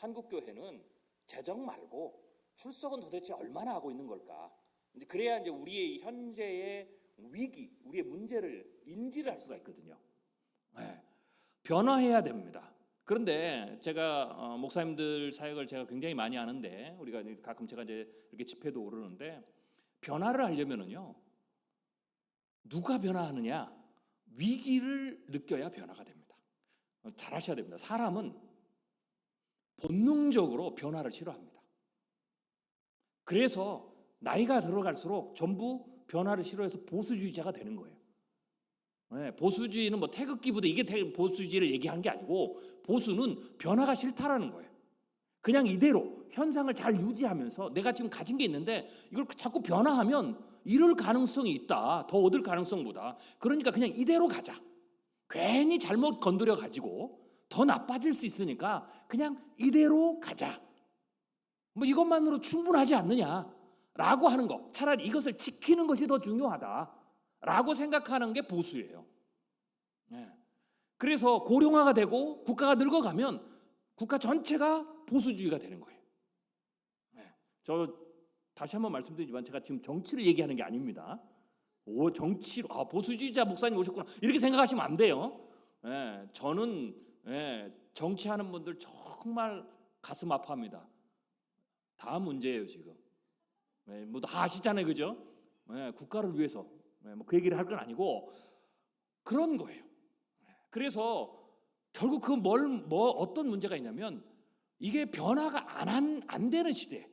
한국교회는 재정 말고 출석은 도대체 얼마나 하고 있는 걸까? 이제 그래야 이제 우리의 현재의 위기, 우리의 문제를 인지를 할 수가 있거든요. 네. 변화해야 됩니다. 그런데 제가 목사님들 사역을 제가 굉장히 많이 하는데, 우리가 가끔 제가 이제 이렇게 집회도 오르는데, 변화를 하려면은요, 누가 변화하느냐? 위기를 느껴야 변화가 됩니다. 잘 하셔야 됩니다. 사람은 본능적으로 변화를 싫어합니다. 그래서 나이가 들어갈수록 전부 변화를 싫어해서 보수주의자가 되는 거예요. 네, 보수주의는 뭐 태극기부터 이게 보수주의를 얘기한 게 아니고, 보수는 변화가 싫다라는 거예요. 그냥 이대로 현상을 잘 유지하면서 내가 지금 가진 게 있는데 이걸 자꾸 변화하면 잃을 가능성이 있다. 더 얻을 가능성보다. 그러니까 그냥 이대로 가자. 괜히 잘못 건드려 가지고 더 나빠질 수 있으니까 그냥 이대로 가자. 뭐 이것만으로 충분하지 않느냐라고 하는 거. 차라리 이것을 지키는 것이 더 중요하다라고 생각하는 게 보수예요. 네. 그래서 고령화가 되고 국가가 늙어가면 국가 전체가 보수주의가 되는 거예요. 네. 저 다시 한번 말씀드리지만 제가 지금 정치를 얘기하는 게 아닙니다. 정치로 보수주의자 목사님 오셨구나 이렇게 생각하시면 안 돼요. 네. 저는 정치하는 분들 정말 가슴 아파합니다. 다 문제예요 지금. 뭐 다 아시잖아요, 그죠? 국가를 위해서 뭐 그 얘기를 할 건 아니고 그런 거예요. 그래서 결국 그 어떤 문제가 있냐면 이게 변화가 안 되는 시대,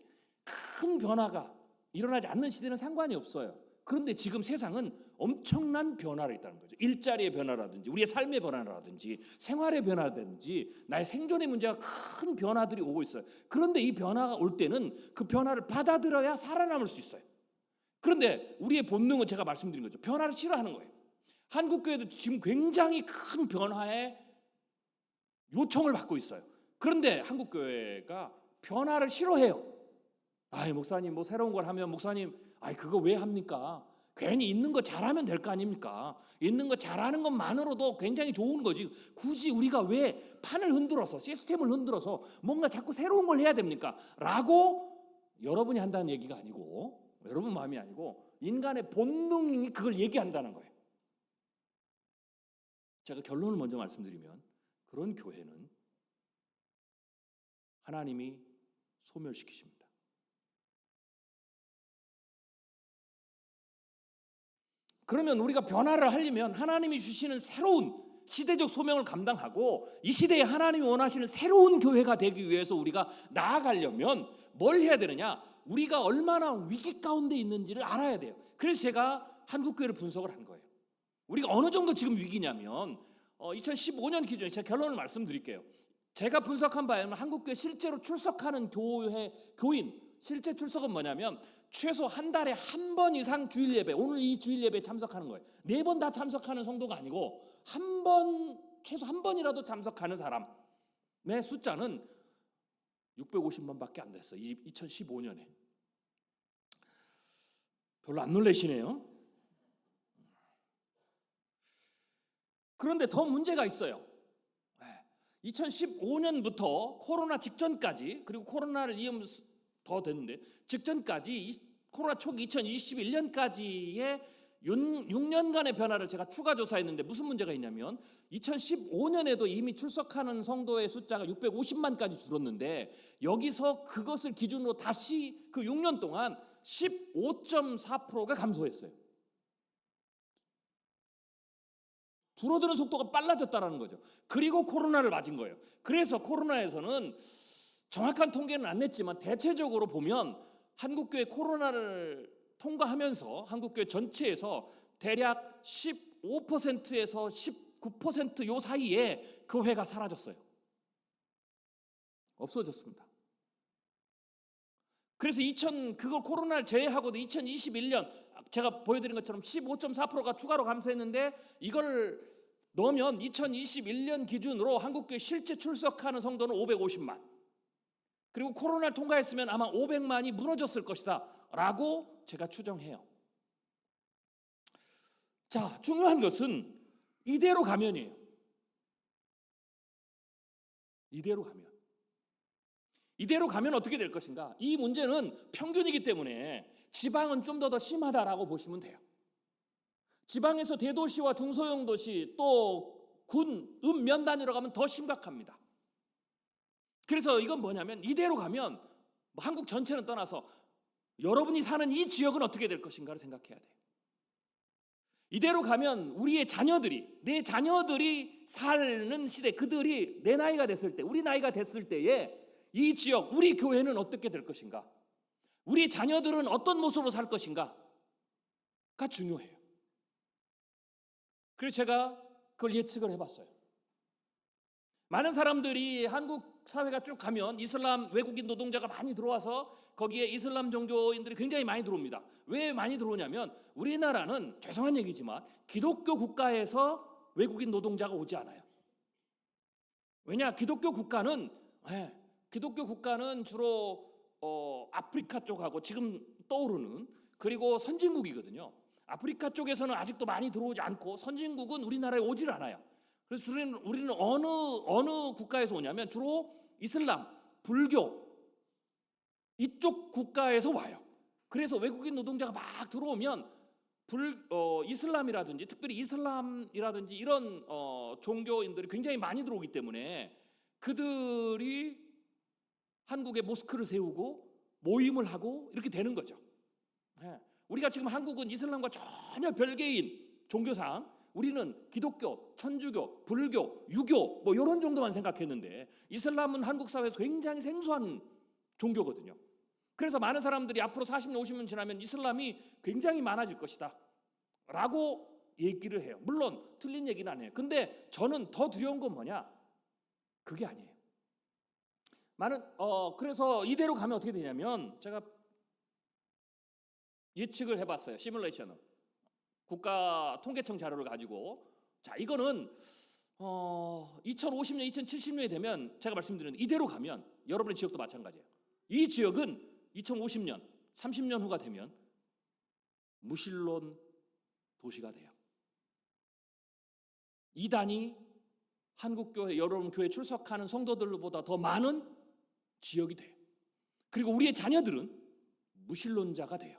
큰 변화가 일어나지 않는 시대는 상관이 없어요. 그런데 지금 세상은 엄청난 변화가 있다는 거죠. 일자리의 변화라든지 우리의 삶의 변화라든지 생활의 변화라든지 나의 생존의 문제가 큰 변화들이 오고 있어요. 그런데 이 변화가 올 때는 그 변화를 받아들여야 살아남을 수 있어요. 그런데 우리의 본능은 제가 말씀드린 거죠. 변화를 싫어하는 거예요. 한국교회도 지금 굉장히 큰 변화에 요청을 받고 있어요. 그런데 한국교회가 변화를 싫어해요. 목사님 뭐 새로운 걸 하면 목사님 그거 왜 합니까? 괜히 있는 거 잘하면 될 거 아닙니까? 있는 거 잘하는 것만으로도 굉장히 좋은 거지. 굳이 우리가 왜 판을 흔들어서 시스템을 흔들어서 뭔가 자꾸 새로운 걸 해야 됩니까? 라고 여러분이 한다는 얘기가 아니고, 여러분 마음이 아니고 인간의 본능이 그걸 얘기한다는 거예요. 제가 결론을 먼저 말씀드리면 그런 교회는 하나님이 소멸시키십니다. 그러면 우리가 변화를 하려면 하나님이 주시는 새로운 시대적 소명을 감당하고 이 시대에 하나님이 원하시는 새로운 교회가 되기 위해서 우리가 나아가려면 뭘 해야 되느냐? 우리가 얼마나 위기 가운데 있는지를 알아야 돼요. 그래서 제가 한국교회를 분석을 한 거예요. 우리가 어느 정도 지금 위기냐면 2015년 기준에 제가 결론을 말씀드릴게요. 제가 분석한 바에는 한국교회 실제로 출석하는 교인 실제 출석은 뭐냐면 최소 한 달에 한 번 이상 주일 예배, 오늘 이 주일 예배에 참석하는 거예요. 4번 다 참석하는 성도가 아니고 최소 한 번이라도 참석하는 사람의 숫자는 650만밖에 안 됐어요. 2015년에. 별로 안 놀라시네요. 그런데 더 문제가 있어요. 2015년부터 코로나 직전까지, 그리고 코로나를 이으면서 더 됐는데 직전까지 코로나 초기 2021년까지의 6년간의 변화를 제가 추가 조사했는데 무슨 문제가 있냐면 2015년에도 이미 출석하는 성도의 숫자가 650만까지 줄었는데 여기서 그것을 기준으로 다시 그 6년 동안 15.4%가 감소했어요. 줄어드는 속도가 빨라졌다는 거죠. 그리고 코로나를 맞은 거예요. 그래서 코로나에서는 정확한 통계는 안 냈지만 대체적으로 보면 한국교회 코로나를 통과하면서 한국교회 전체에서 대략 15%에서 19% 요 사이에 교회가 사라졌어요. 없어졌습니다. 그래서 그걸 코로나를 제외하고도 2021년 제가 보여드린 것처럼 15.4%가 추가로 감소했는데 이걸 넣으면 2021년 기준으로 한국교회 실제 출석하는 성도는 550만. 그리고 코로나를 통과했으면 아마 500만이 무너졌을 것이다 라고 제가 추정해요. 자, 중요한 것은 이대로 가면이에요. 이대로 가면. 이대로 가면 어떻게 될 것인가? 이 문제는 평균이기 때문에 지방은 좀 더 심하다라고 보시면 돼요. 지방에서 대도시와 중소형 도시 또 군, 면 단위로 가면 더 심각합니다. 그래서 이건 뭐냐면 이대로 가면 한국 전체는 떠나서 여러분이 사는 이 지역은 어떻게 될 것인가를 생각해야 돼요. 이대로 가면 우리의 자녀들이, 내 자녀들이 사는 시대, 그들이 내 나이가 됐을 때, 우리 나이가 됐을 때에 이 지역, 우리 교회는 어떻게 될 것인가? 우리 자녀들은 어떤 모습으로 살 것인가가 중요해요. 그래서 제가 그걸 예측을 해봤어요. 많은 사람들이 한국 사회가 쭉 가면 이슬람 외국인 노동자가 많이 들어와서 거기에 이슬람 종교인들이 굉장히 많이 들어옵니다. 왜 많이 들어오냐면 우리나라는 죄송한 얘기지만 기독교 국가에서 외국인 노동자가 오지 않아요. 왜냐? 기독교 국가는 주로 아프리카 쪽하고 지금 떠오르는 그리고 선진국이거든요. 아프리카 쪽에서는 아직도 많이 들어오지 않고 선진국은 우리나라에 오질 않아요. 그래서 우리는 어느 국가에서 오냐면 주로 이슬람, 불교 이쪽 국가에서 와요. 그래서 외국인 노동자가 막 들어오면 이슬람이라든지 특별히 이슬람이라든지 이런 종교인들이 굉장히 많이 들어오기 때문에 그들이 한국에 모스크를 세우고 모임을 하고 이렇게 되는 거죠. 우리가 지금 한국은 이슬람과 전혀 별개인 종교상 우리는 기독교, 천주교, 불교, 유교 뭐 이런 정도만 생각했는데 이슬람은 한국 사회에서 굉장히 생소한 종교거든요. 그래서 많은 사람들이 앞으로 40년, 50년 지나면 이슬람이 굉장히 많아질 것이다 라고 얘기를 해요. 물론 틀린 얘기는 아니에요. 근데 저는 더 두려운 건 뭐냐? 그게 아니에요. 그래서 이대로 가면 어떻게 되냐면 제가 예측을 해봤어요. 시뮬레이션을. 국가 통계청 자료를 가지고 자 이거는 2050년, 2070년이 되면 제가 말씀드린 이대로 가면 여러분의 지역도 마찬가지예요. 이 지역은 2050년, 30년 후가 되면 무신론 도시가 돼요. 이단이 한국교회, 여러분 교회 출석하는 성도들보다 더 많은 지역이 돼요. 그리고 우리의 자녀들은 무신론자가 돼요.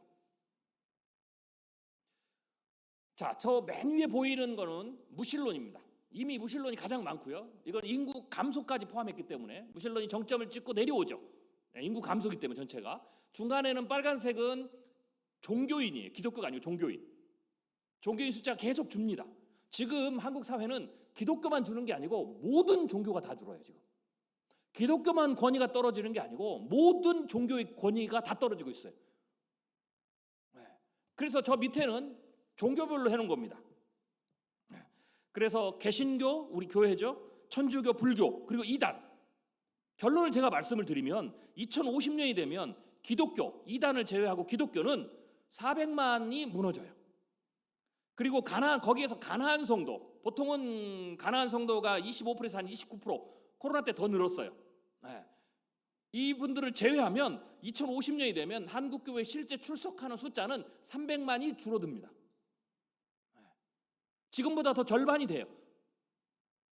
자, 저 맨 위에 보이는 거는 무신론입니다. 이미 무신론이 가장 많고요. 이건 인구 감소까지 포함했기 때문에 무신론이 정점을 찍고 내려오죠. 인구 감소기 때문에 전체가. 중간에는 빨간색은 종교인이에요. 기독교가 아니고 종교인. 종교인 숫자가 계속 줍니다. 지금 한국 사회는 기독교만 주는 게 아니고 모든 종교가 다 줄어요. 지금 기독교만 권위가 떨어지는 게 아니고 모든 종교의 권위가 다 떨어지고 있어요. 그래서 저 밑에는 종교별로 해놓은 겁니다. 그래서 개신교, 우리 교회죠. 천주교, 불교, 그리고 이단. 결론을 제가 말씀을 드리면 2050년이 되면 기독교, 이단을 제외하고 기독교는 400만이 무너져요. 그리고 거기에서 가나안 성도, 보통은 가나안 성도가 25%에서 한 29%, 코로나 때 더 늘었어요. 이분들을 제외하면 2050년이 되면 한국교회 실제 출석하는 숫자는 300만이 줄어듭니다. 지금보다 더 절반이 돼요.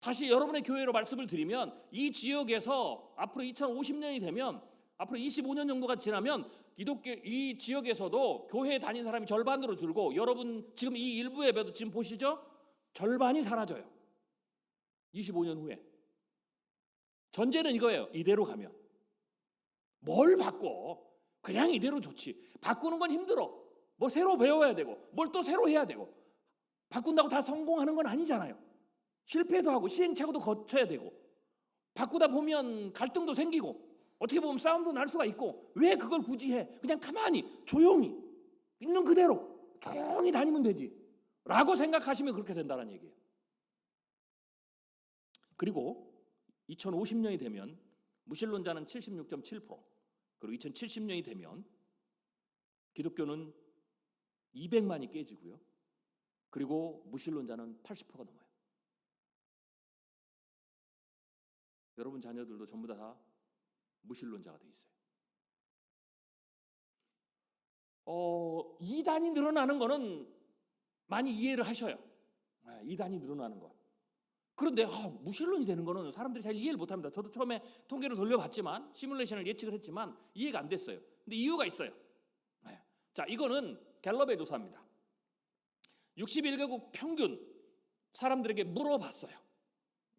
다시 여러분의 교회로 말씀을 드리면 이 지역에서 앞으로 2050년이 되면 앞으로 25년 정도가 지나면 기독교 이 지역에서도 교회에 다닌 사람이 절반으로 줄고 여러분 지금 이 일부 예배도 지금 보시죠? 절반이 사라져요. 25년 후에. 전제는 이거예요. 이대로 가면. 뭘 바꿔? 그냥 이대로 좋지. 바꾸는 건 힘들어. 뭐 새로 배워야 되고 뭘 또 새로 해야 되고 바꾼다고 다 성공하는 건 아니잖아요. 실패도 하고 시행착오도 거쳐야 되고 바꾸다 보면 갈등도 생기고 어떻게 보면 싸움도 날 수가 있고 왜 그걸 굳이 해? 그냥 가만히 조용히 있는 그대로 조용히 다니면 되지 라고 생각하시면 그렇게 된다는 얘기예요. 그리고 2050년이 되면 무신론자는 76.7% 그리고 2070년이 되면 기독교는 200만이 깨지고요. 그리고 무신론자는 80%가 넘어요. 여러분 자녀들도 전부 다 무신론자가 돼 있어요. 이단이 늘어나는 거는 많이 이해를 하셔요. 이단이 늘어나는 거. 그런데 무신론이 되는 거는 사람들이 잘 이해를 못합니다. 저도 처음에 통계를 돌려봤지만 시뮬레이션을 예측을 했지만 이해가 안 됐어요. 근데 이유가 있어요. 네. 자, 이거는 갤럽의 조사입니다. 61개국 평균 사람들에게 물어봤어요.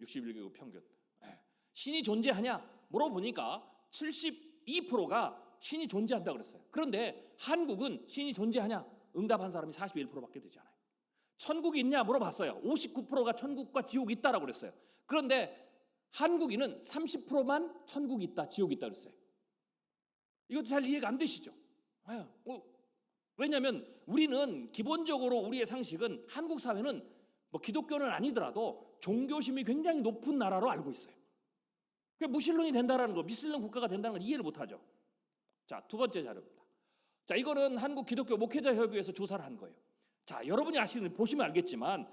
61개국 평균. 네. 신이 존재하냐 물어보니까 72%가 신이 존재한다고 그랬어요. 그런데 한국은 신이 존재하냐 응답한 사람이 41%밖에 되지 않아요. 천국이 있냐 물어봤어요. 59%가 천국과 지옥이 있다라고 그랬어요. 그런데 한국인은 30%만 천국이 있다, 지옥이 있다 그랬어요. 이것도 잘 이해가 안 되시죠? 왜냐하면 우리는 기본적으로 우리의 상식은 한국 사회는 뭐 기독교는 아니더라도 종교심이 굉장히 높은 나라로 알고 있어요. 무신론이 된다라는 거, 미신론 국가가 된다는 걸 이해를 못하죠. 자, 두 번째 자료입니다. 자, 이거는 한국 기독교 목회자 협의회에서 조사를 한 거예요. 자, 여러분이 보시면 알겠지만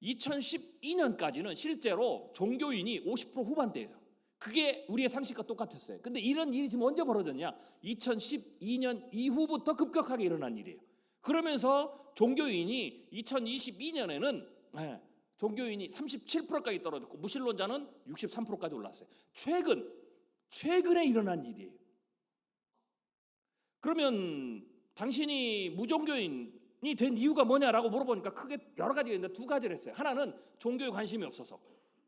2012년까지는 실제로 종교인이 50% 후반대예요. 그게 우리의 상식과 똑같았어요. 근데 이런 일이 지금 언제 벌어졌냐? 2012년 이후부터 급격하게 일어난 일이에요. 그러면서 종교인이 2022년에는 종교인이 37%까지 떨어졌고 무신론자는 63%까지 올랐어요. 최근에 일어난 일이에요. 그러면 당신이 무종교인이 된 이유가 뭐냐라고 물어보니까 크게 여러 가지가 있는데 두 가지를 했어요. 하나는 종교에 관심이 없어서,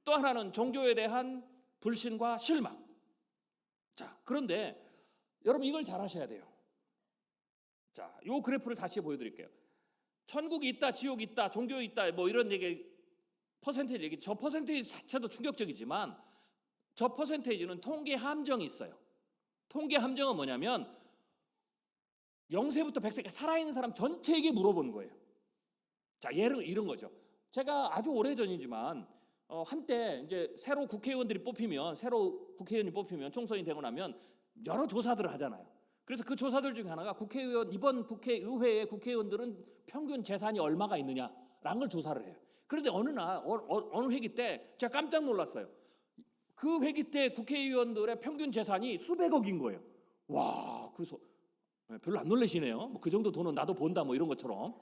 또 하나는 종교에 대한 불신과 실망. 자, 그런데 여러분 이걸 잘 아셔야 돼요. 자, 요 그래프를 다시 보여드릴게요. 천국이 있다, 지옥이 있다, 종교 있다, 뭐 이런 얘기, 퍼센테이지 얘기. 저 퍼센테이지 자체도 충격적이지만 저 퍼센테이지는 통계 함정이 있어요. 통계 함정은 뭐냐면 0세부터 100세까지 살아있는 사람 전체에게 물어보는 거예요. 자, 예를 이런 거죠. 제가 아주 오래전이지만 한때 이제 새로 국회의원이 뽑히면 총선이 되고 나면 여러 조사들을 하잖아요. 그래서 그 조사들 중에 하나가 이번 국회의회의 국회의원들은 평균 재산이 얼마가 있느냐라는 걸 조사를 해요. 그런데 어느 회기 때 제가 깜짝 놀랐어요. 그 회기 때 국회의원들의 평균 재산이 수백억인 거예요. 와, 그래서 별로 안 놀라시네요. 뭐 그 정도 돈은 나도 본다 뭐 이런 것처럼.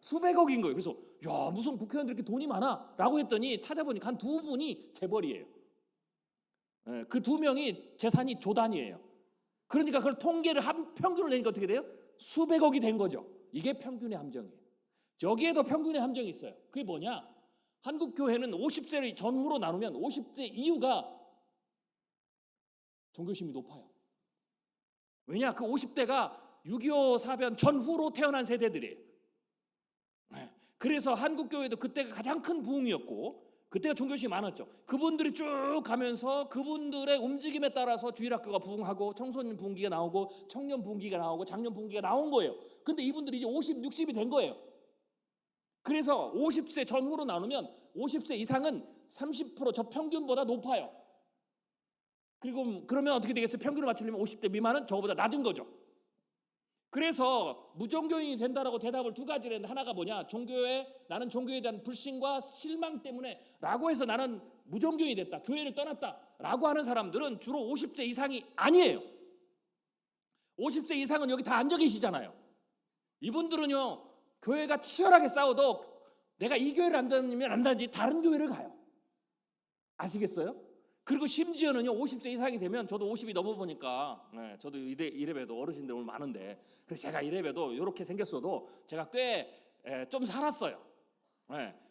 수백억인 거예요. 그래서 야, 무슨 국회의원들 이렇게 돈이 많아? 라고 했더니 찾아보니까 한 두 분이 재벌이에요. 그 두 명이 재산이 조 단위예요. 그러니까 그걸 통계를 평균을 내니까 어떻게 돼요? 수백억이 된 거죠. 이게 평균의 함정이에요. 여기에도 평균의 함정이 있어요. 그게 뭐냐? 한국 교회는 50세를 전후로 나누면 50세 이후가 종교심이 높아요. 왜냐? 그 50대가 6.25 사변 전후로 태어난 세대들이에요. 그래서 한국 교회도 그때가 가장 큰 부흥이었고 그때가 종교심이 많았죠. 그분들이 쭉 가면서 그분들의 움직임에 따라서 주일학교가 부흥하고 청소년 부흥기가 나오고 청년 부흥기가 나오고 장년 부흥기가 나온 거예요. 근데 이분들이 이제 50, 60이 된 거예요. 그래서 50세 전후로 나누면 50세 이상은 30% 평균보다 높아요. 그리고 그러면 어떻게 되겠어요? 평균을 맞추려면 50대 미만은 저거보다 낮은 거죠. 그래서 무종교인이 된다라고 대답을 두 가지를 했는데 하나가 뭐냐? 나는 종교에 대한 불신과 실망 때문에 라고 해서 나는 무종교인이 됐다, 교회를 떠났다 라고 하는 사람들은 주로 50세 이상이 아니에요. 50세 이상은 여기 다 앉아 계시잖아요. 이분들은요, 교회가 치열하게 싸워도 내가 이 교회를 안 다니지 다른 교회를 가요. 아시겠어요? 그리고 심지어는요, 50세 이상이 되면 저도 50이 넘어보니까 저도 이래봬도 어르신들 오늘 많은데 그래서 제가 이래봬도 이렇게 생겼어도 제가 꽤 좀 살았어요.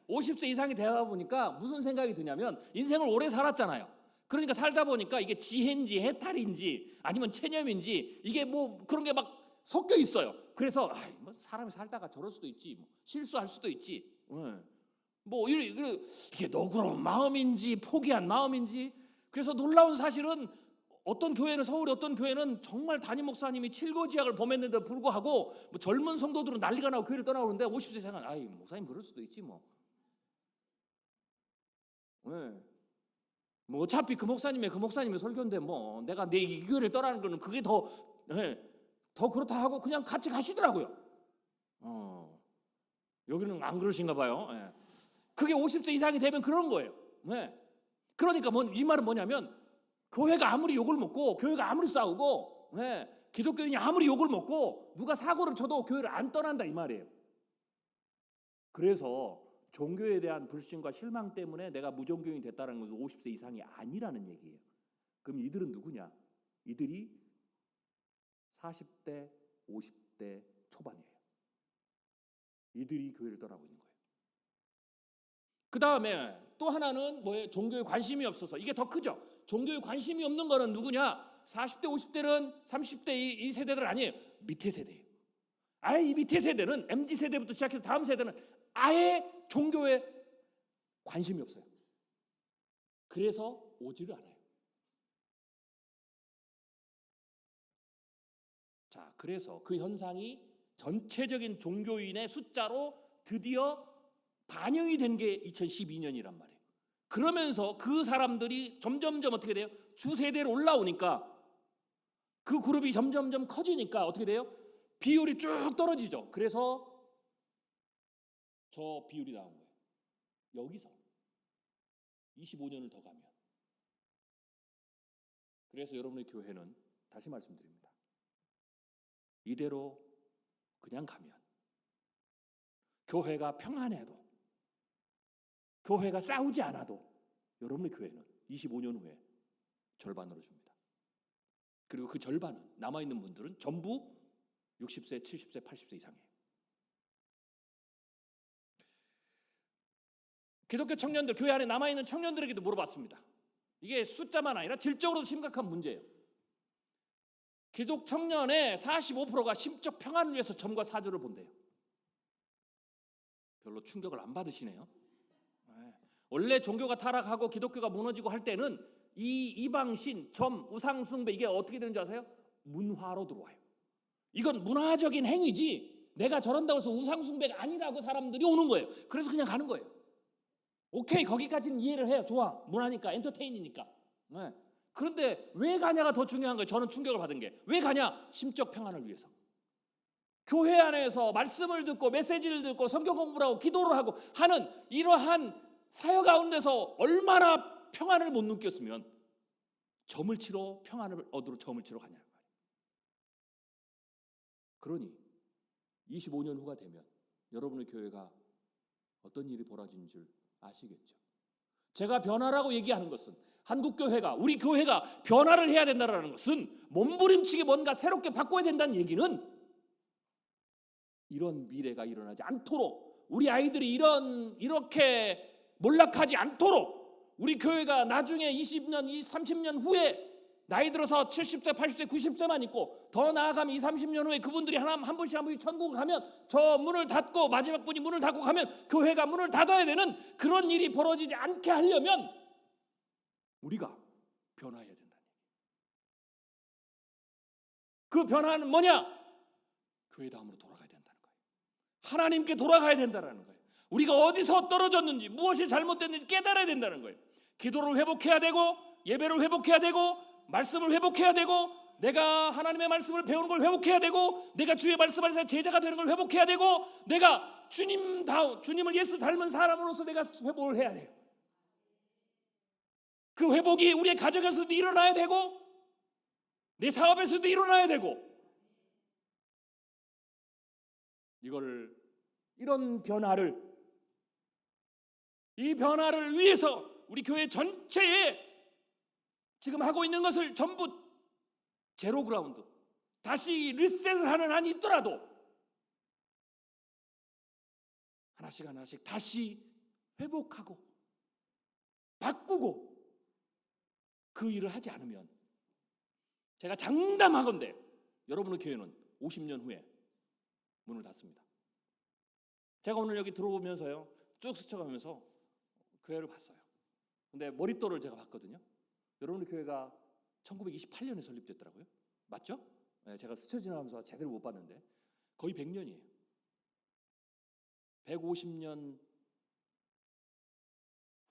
50세 이상이 되다 보니까 무슨 생각이 드냐면 인생을 오래 살았잖아요. 그러니까 살다 보니까 이게 지혜인지 해탈인지 아니면 체념인지 이게 뭐 그런 게 막 섞여 있어요. 그래서 뭐 사람이 살다가 저럴 수도 있지, 뭐 실수할 수도 있지, 뭐 이게 너그러운 마음인지 포기한 마음인지. 그래서 놀라운 사실은 서울의 어떤 교회는 정말 담임 목사님이 칠거지약을 범했는데도 불구하고 뭐 젊은 성도들은 난리가 나고 교회를 떠나고 그러는데 50세 이상은 목사님 그럴 수도 있지 뭐. 뭐 어차피 그 목사님의 설교인데 뭐 내가 이 교회를 떠나는 거는 그게 더 그렇다 하고 그냥 같이 가시더라고요. 여기는 안 그러신가 봐요. 그게 50세 이상이 되면 그런 거예요. 그러니까 이 말은 뭐냐면 교회가 아무리 욕을 먹고 교회가 아무리 싸우고 기독교인이 아무리 욕을 먹고 누가 사고를 쳐도 교회를 안 떠난다 이 말이에요. 그래서 종교에 대한 불신과 실망 때문에 내가 무종교인이 됐다는 것은 50세 이상이 아니라는 얘기예요. 그럼 이들은 누구냐? 이들이 40대, 50대 초반이에요. 이들이 교회를 떠나고 있는 거예요. 그 다음에 또 하나는 뭐예요? 종교에 관심이 없어서. 이게 더 크죠. 종교에 관심이 없는 거는 누구냐? 40대, 50대는 30대 이 세대들 아니에요. 밑에 세대예요. 아예 이 밑에 세대는 MZ 세대부터 시작해서 다음 세대는 아예 종교에 관심이 없어요. 그래서 오지를 않아요. 자, 그래서 그 현상이 전체적인 종교인의 숫자로 드디어 반영이 된 게 2012년이란 말이에요. 그러면서 그 사람들이 점점점 어떻게 돼요? 주세대로 올라오니까 그 그룹이 점점점 커지니까 어떻게 돼요? 비율이 쭉 떨어지죠. 그래서 저 비율이 나온 거예요. 여기서 25년을 더 가면. 그래서 여러분의 교회는 다시 말씀드립니다. 이대로 그냥 가면 교회가 평안해도 교회가 싸우지 않아도 여러분의 교회는 25년 후에 절반으로 줍니다. 그리고 그 절반은 남아있는 분들은 전부 60세, 70세, 80세 이상이에요. 기독교 청년들, 교회 안에 남아있는 청년들에게도 물어봤습니다. 이게 숫자만 아니라 질적으로도 심각한 문제예요. 기독 청년의 45%가 심적 평안을 위해서 점과 사주를 본대요. 별로 충격을 안 받으시네요. 원래 종교가 타락하고 기독교가 무너지고 할 때는 이 이방신, 점, 우상숭배 이게 어떻게 되는 줄 아세요? 문화로 들어와요. 이건 문화적인 행위지 내가 저런다고 해서 우상숭배가 아니라고 사람들이 오는 거예요. 그래서 그냥 가는 거예요. 오케이, 거기까지는 이해를 해요. 좋아, 문화니까, 엔터테인이니까. 네. 그런데 왜 가냐가 더 중요한 거예요. 저는 충격을 받은 게 왜 가냐? 심적 평안을 위해서. 교회 안에서 말씀을 듣고 메시지를 듣고 성경 공부를 하고 기도를 하고 하는 이러한 사역 가운데서 얼마나 평안을 못 느꼈으면 점을 치러 평안을 얻으러 점을 치러 가냐. 그러니 25년 후가 되면 여러분의 교회가 어떤 일이 벌어진 줄 아시겠죠? 제가 변화라고 얘기하는 것은 한국 교회가, 우리 교회가 변화를 해야 된다는 것은 몸부림치게 뭔가 새롭게 바꿔야 된다는 얘기는 이런 미래가 일어나지 않도록, 우리 아이들이 이렇게 몰락하지 않도록, 우리 교회가 나중에 20년, 30년 후에 나이 들어서 70세, 80세, 90세만 있고 더 나아가면 30년 후에 그분들이 한 분씩 천국을 가면 저 문을 닫고 마지막 분이 문을 닫고 가면 교회가 문을 닫아야 되는 그런 일이 벌어지지 않게 하려면 우리가 변화해야 된다는 얘기예요. 그 변화는 뭐냐? 교회 다음으로 돌아가야 된다는 거예요. 하나님께 돌아가야 된다는 거예요. 우리가 어디서 떨어졌는지, 무엇이 잘못됐는지 깨달아야 된다는 거예요. 기도를 회복해야 되고, 예배를 회복해야 되고, 말씀을 회복해야 되고, 내가 하나님의 말씀을 배우는 걸 회복해야 되고, 내가 주의 말씀 안에서 제자가 되는 걸 회복해야 되고, 내가 주님을 예수 닮은 사람으로서 내가 회복을 해야 돼요. 그 회복이 우리의 가정에서도 일어나야 되고, 내 사업에서도 일어나야 되고, 이런 변화를, 이 변화를 위해서 우리 교회 전체에 지금 하고 있는 것을 전부 제로 그라운드, 다시 리셋을 하는 한이 있더라도 하나씩 다시 회복하고 바꾸고 그 일을 하지 않으면 제가 장담하건대 여러분의 교회는 50년 후에 문을 닫습니다. 제가 오늘 여기 들어오면서요, 쭉 스쳐가면서 교회를 봤어요. 근데 머릿돌을 제가 봤거든요. 여러분의 교회가 1928년에 설립됐더라고요. 맞죠? 네, 제가 스쳐 지나가면서 제대로 못 봤는데 거의 100년이에요. 150년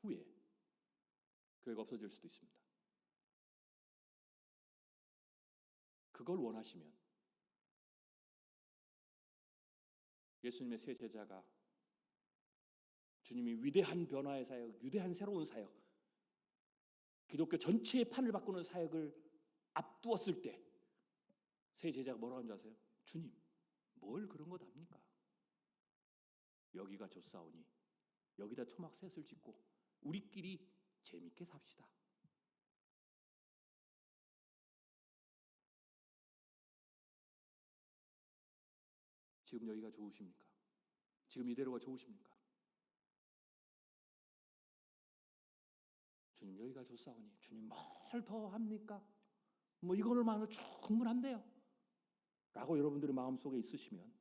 후에 교회가 없어질 수도 있습니다. 그걸 원하시면 예수님의 새 제자가 주님이 위대한 변화의 사역, 위대한 새로운 사역, 기독교 전체의 판을 바꾸는 사역을 앞두었을 때 새 제자가 뭐라고 하는지 아세요? 주님, 뭘 그런 것 합니까? 여기가 좋사오니 여기다 초막셋을 짓고 우리끼리 재밌게 삽시다. 지금 여기가 좋으십니까? 지금 이대로가 좋으십니까? 주님 여기가 좋사오니 주님 뭘 더 합니까? 뭐 이걸로만으로 충분한데요 라고 여러분들의 마음속에 있으시면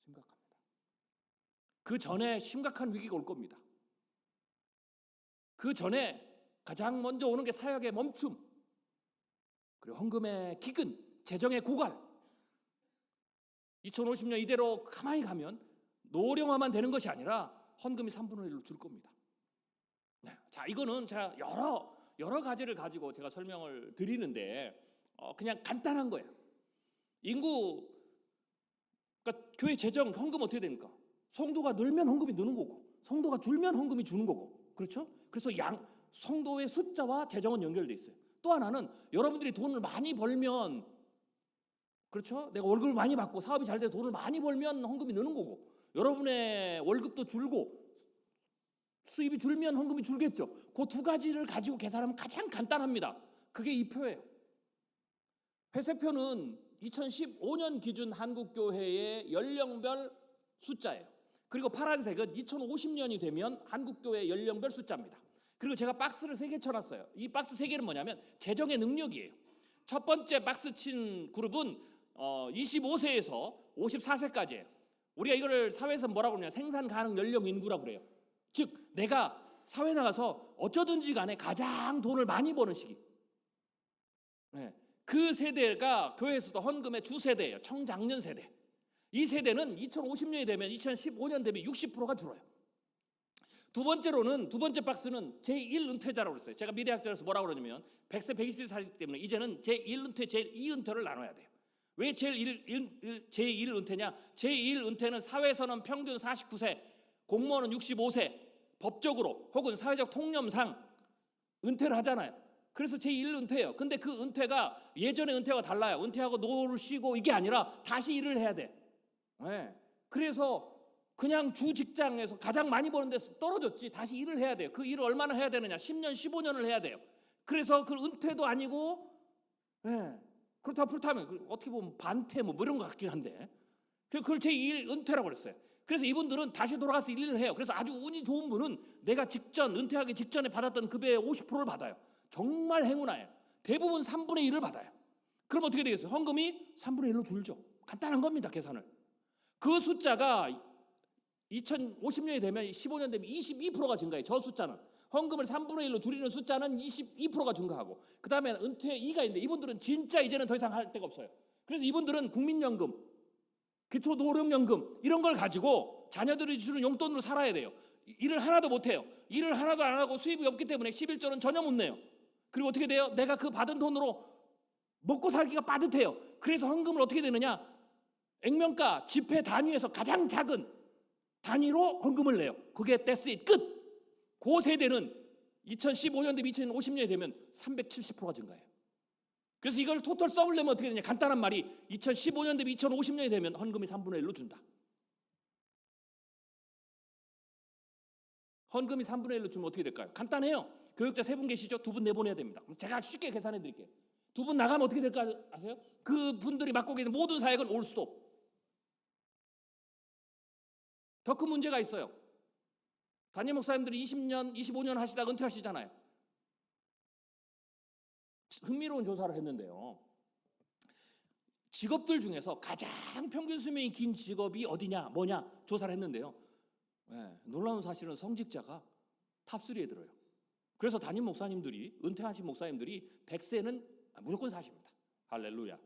심각합니다. 그 전에 심각한 위기가 올 겁니다. 그 전에 가장 먼저 오는 게 사역의 멈춤, 그리고 헌금의 기근, 재정의 고갈. 2050년 이대로 가만히 가면 노령화만 되는 것이 아니라 헌금이 3분의 1로 줄 겁니다. 네. 자, 이거는 제가 여러 가지를 가지고 제가 설명을 드리는데 그냥 간단한 거예요. 인구, 그러니까 교회 재정 헌금 어떻게 됩니까? 성도가 늘면 헌금이 느는 거고, 성도가 줄면 헌금이 주는 거고, 그렇죠? 그래서 성도의 숫자와 재정은 연결돼 있어요. 또 하나는 여러분들이 돈을 많이 벌면, 그렇죠? 내가 월급을 많이 받고 사업이 잘 돼서 돈을 많이 벌면 헌금이 느는 거고, 여러분의 월급도 줄고 수입이 줄면 헌금이 줄겠죠. 그 두 가지를 가지고 계산하면 가장 간단합니다. 그게 이 표예요. 회색표는 2015년 기준 한국교회의 연령별 숫자예요. 그리고 파란색은 2050년이 되면 한국교회 연령별 숫자입니다. 그리고 제가 박스를 3개 쳐놨어요. 이 박스 3개는 뭐냐면 재정의 능력이에요. 첫 번째 박스 친 그룹은 25세에서 54세까지예요. 우리가 이거를 사회에서 뭐라고 그러냐, 생산 가능 연령 인구라고 그래요. 즉 내가 사회 나가서 어쩌든지 간에 가장 돈을 많이 버는 시기. 네. 그 세대가 교회에서도 헌금의 주 세대예요. 청장년 세대. 이 세대는 2050년이 되면 2015년 대비 60%가 줄어요. 두 번째 박스는 제1 은퇴자라고 그랬어요. 제가 미래학자로서 뭐라고 그러냐면 100세 120세 살기 때문에 이제는 제1 은퇴, 제2 은퇴를 나눠야 돼요. 왜 제1 은퇴냐? 제1 은퇴는 사회에서는 평균 49세, 공무원은 65세, 법적으로 혹은 사회적 통념상 은퇴를 하잖아요. 그래서 제1 은퇴예요. 근데 그 은퇴가 예전의 은퇴와 달라요. 은퇴하고 노를 쉬고 이게 아니라 다시 일을 해야 돼. 네. 그래서 그냥 주 직장에서 가장 많이 버는 데서 떨어졌지 다시 일을 해야 돼요. 그 일을 얼마나 해야 되느냐? 10년, 15년을 해야 돼요. 그래서 그 은퇴도 아니고, 네. 그렇다고 풀타면 어떻게 보면 반퇴 뭐 이런 것 같긴 한데, 그걸 제2 은퇴라고 그랬어요. 그래서 이분들은 다시 돌아가서 일을 해요. 그래서 아주 운이 좋은 분은 내가 은퇴하기 직전에 받았던 급여의 50%를 받아요. 정말 행운아예요. 대부분 3분의 1을 받아요. 그럼 어떻게 되겠어요? 헌금이 3분의 1로 줄죠. 간단한 겁니다, 계산을. 그 숫자가 2050년이 되면 15년 되면 22%가 증가해요. 저 숫자는. 헌금을 3분의 1로 줄이는 숫자는 22%가 증가하고, 그 다음에 은퇴 2가 있는데 이분들은 진짜 이제는 더 이상 할 데가 없어요. 그래서 이분들은 국민연금, 기초노령연금 이런 걸 가지고 자녀들이 주는 용돈으로 살아야 돼요. 일을 하나도 못해요. 일을 하나도 안 하고 수입이 없기 때문에 11조는 전혀 못 내요. 그리고 어떻게 돼요? 내가 그 받은 돈으로 먹고 살기가 빠듯해요. 그래서 헌금을 어떻게 되느냐? 액면가 지폐 단위에서 가장 작은 단위로 헌금을 내요. 그게 that's it, 끝. 그 세대는 2015년 대비 2050년이 되면 370%가 증가해요. 그래서 이걸 토탈 썸을 내면 어떻게 되냐? 간단한 말이 2015년 대비 2050년이 되면 헌금이 3분의 1로 준다. 헌금이 3분의 1로 주면 어떻게 될까요? 간단해요. 교육자 3분 계시죠? 2분 내보내야 됩니다. 제가 쉽게 계산해 드릴게요. 2분 나가면 어떻게 될까 아세요? 그 분들이 맡고 계신 모든 사역은 올 수도. 더 큰 문제가 있어요. 담임 목사님들이 20년, 25년 하시다가 은퇴하시잖아요. 흥미로운 조사를 했는데요. 직업들 중에서 가장 평균 수명이 긴 직업이 어디냐, 뭐냐 조사를 했는데요. 네, 놀라운 사실은 성직자가 탑3에 들어요. 그래서 담임 목사님들이, 은퇴하신 목사님들이 100세는 무조건 사십니다. 할렐루야.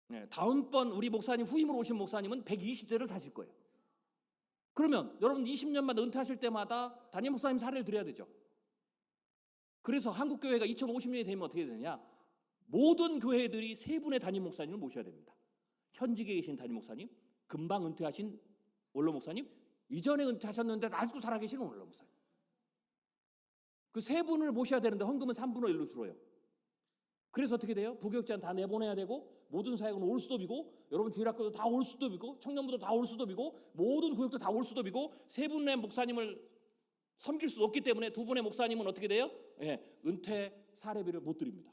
네, 다음번 우리 목사님 후임으로 오신 목사님은 120세를 사실 거예요. 그러면 여러분 20년마다 은퇴하실 때마다 담임 목사님 사례를 드려야 되죠. 그래서 한국교회가 2050년이 되면 어떻게 되느냐? 모든 교회들이 3분의 담임 목사님을 모셔야 됩니다. 현직에 계신 담임 목사님, 금방 은퇴하신 원로 목사님, 이전에 은퇴하셨는데 아직도 살아계시는 원로 목사님. 그 3분을 모셔야 되는데 헌금은 3분의 1로 줄어요. 그래서 어떻게 돼요? 부교육자는 다 내보내야 되고 모든 사역은 올수도비고 여러분 주일학교도 다 올수도비고 청년부도 다 올수도비고 모든 구역도 다 올수도비고 세 분의 목사님을 섬길 수 없기 때문에 두 분의 목사님은 어떻게 돼요? 은퇴 사례비를 못 드립니다.